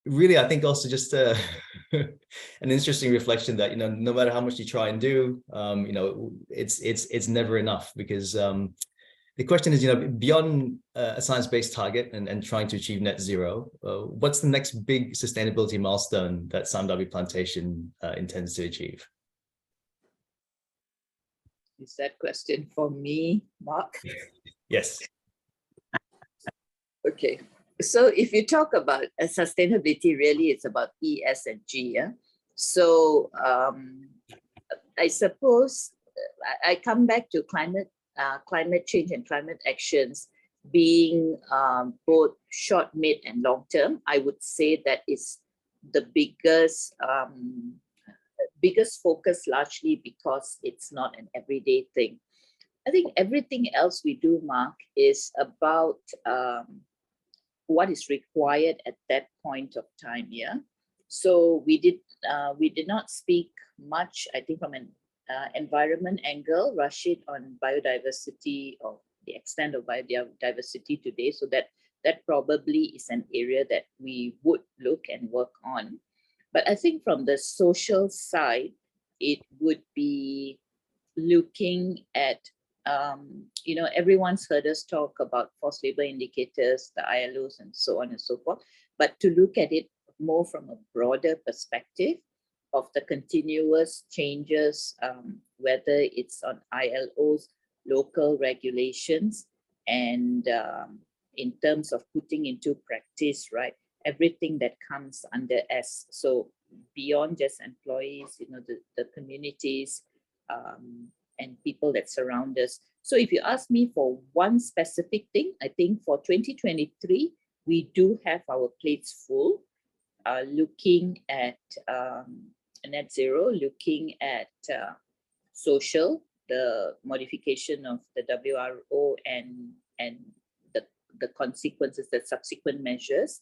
really, I think, also just an interesting reflection that no matter how much you try and do, it's never enough, because the question is, beyond a science-based target and trying to achieve net zero, what's the next big sustainability milestone that SBTi Plantation intends to achieve? Is that question for me, Mark? Yes. Okay. So if you talk about sustainability, really it's about E, S, and G. Yeah? So I suppose I come back to climate change and climate actions being both short, mid, and long term. I would say that is the biggest focus, largely because it's not an everyday thing. I think everything else we do, Mark, is about what is required at that point of time. Yeah. So we did not speak much, I think, from an environment angle, Rashid, on biodiversity or the extent of biodiversity today. So that probably is an area that we would look and work on. But I think from the social side, it would be looking at, everyone's heard us talk about forced labor indicators, the ILOs, and so on and so forth, but to look at it more from a broader perspective of the continuous changes, whether it's on ILOs, local regulations, and in terms of putting into practice, right, everything that comes under S. So beyond just employees, the communities and people that surround us. So if you ask me for one specific thing, I think for 2023, we do have our plates full, looking at net zero, looking at social, the modification of the WRO and the consequences, the subsequent measures,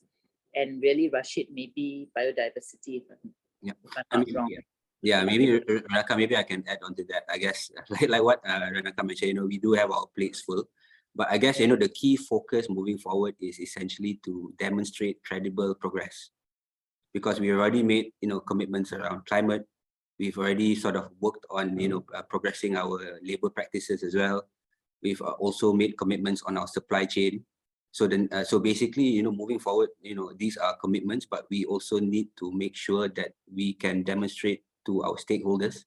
and really, Rashid, maybe biodiversity, if I'm not wrong. Yeah, maybe Renaka, maybe I can add on to that. I guess like what Renaka mentioned, we do have our plates full, but I guess the key focus moving forward is essentially to demonstrate credible progress, because we already made commitments around climate. We've already sort of worked on progressing our labor practices as well. We've also made commitments on our supply chain. So then, so basically, moving forward, these are commitments, but we also need to make sure that we can demonstrate to our stakeholders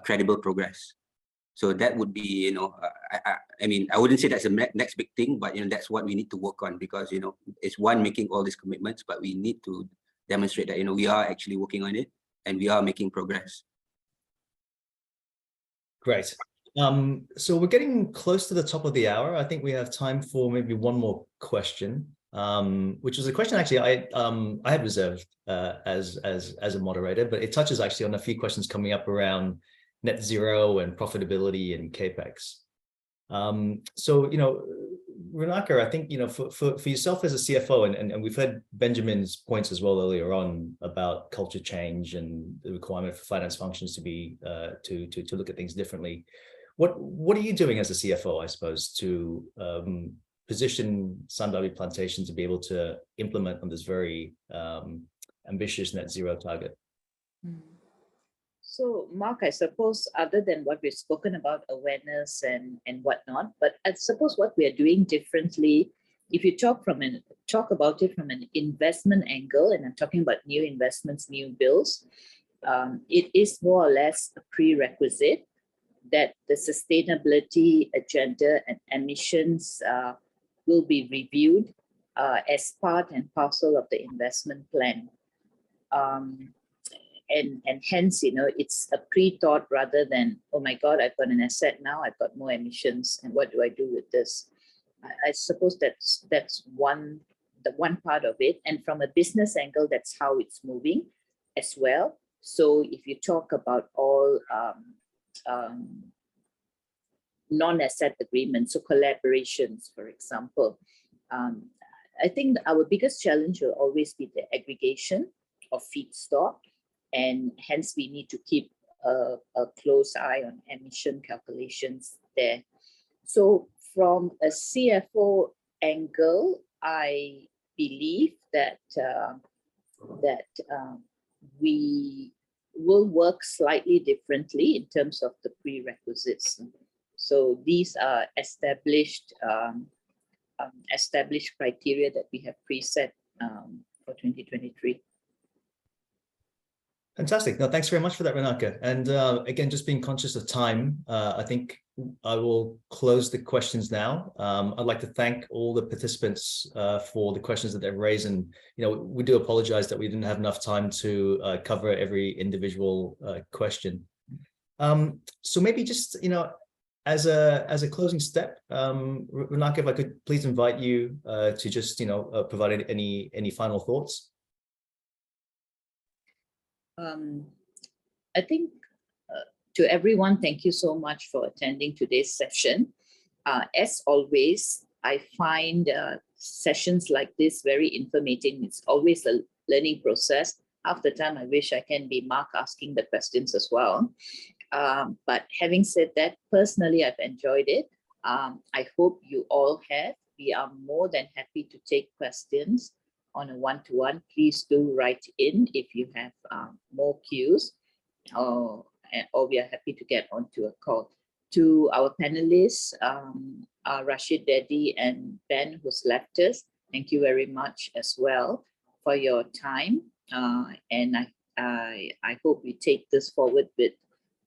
credible progress. So that would be, I mean, I wouldn't say that's the next big thing, but that's what we need to work on, because it's one, making all these commitments, but we need to demonstrate that we are actually working on it and we are making progress. Great. So we're getting close to the top of the hour. I think we have time for maybe one more question, which was a question actually I had reserved as a moderator, but it touches actually on a few questions coming up around net zero and profitability and capex. So Renaka, I think for yourself as a CFO, and we've heard Benjamin's points as well earlier on about culture change and the requirement for finance functions to be to look at things differently. What are you doing as a CFO, I suppose, to position SBTi Plantation to be able to implement on this very ambitious net zero target? So Mark, I suppose other than what we've spoken about awareness and whatnot, but I suppose what we are doing differently, if you talk about it from an investment angle, and I'm talking about new investments, new bills, it is more or less a prerequisite that the sustainability agenda and emissions will be reviewed as part and parcel of the investment plan. And hence, it's a pre-thought rather than, oh my God, I've got an asset now, I've got more emissions, and what do I do with this? I suppose that's the one part of it. And from a business angle, that's how it's moving as well. So if you talk about all non-asset agreements, so collaborations, for example, I think our biggest challenge will always be the aggregation of feedstock. And hence we need to keep a close eye on emission calculations there. So from a CFO angle, I believe that we will work slightly differently in terms of the prerequisites. So these are established criteria that we have preset for 2023. Fantastic. No, thanks very much for that, Renaka. And again, just being conscious of time, I think I will close the questions now. I'd like to thank all the participants for the questions that they've raised. And, we do apologize that we didn't have enough time to cover every individual question. So maybe just, as a closing step, Renaka, if I could please invite you to just, provide any final thoughts. I think to everyone, thank you so much for attending today's session. As always, I find sessions like this very informative. It's always a learning process. Half the time, I wish I can be Mark asking the questions as well. But having said that, personally, I've enjoyed it. I hope you all have. We are more than happy to take questions on a one-to-one. Please do write in if you have more cues, or we are happy to get onto a call. To our panelists, Rashid, Dedi, and Ben, who's left us, thank you very much as well for your time. And I hope we take this forward with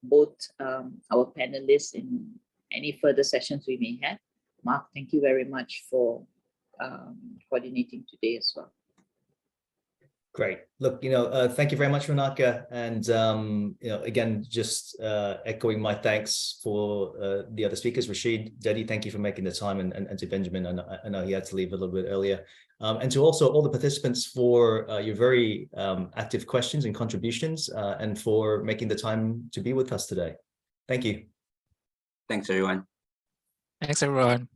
both our panelists in any further sessions we may have. Mark, thank you very much for coordinating today as well. Great. Look, thank you very much, Renaka. And, again, just echoing my thanks for the other speakers. Rashid, Dedi, thank you for making the time, and to Benjamin, I know he had to leave a little bit earlier. And to also all the participants for your very active questions and contributions, and for making the time to be with us today. Thank you. Thanks, everyone. Thanks, everyone.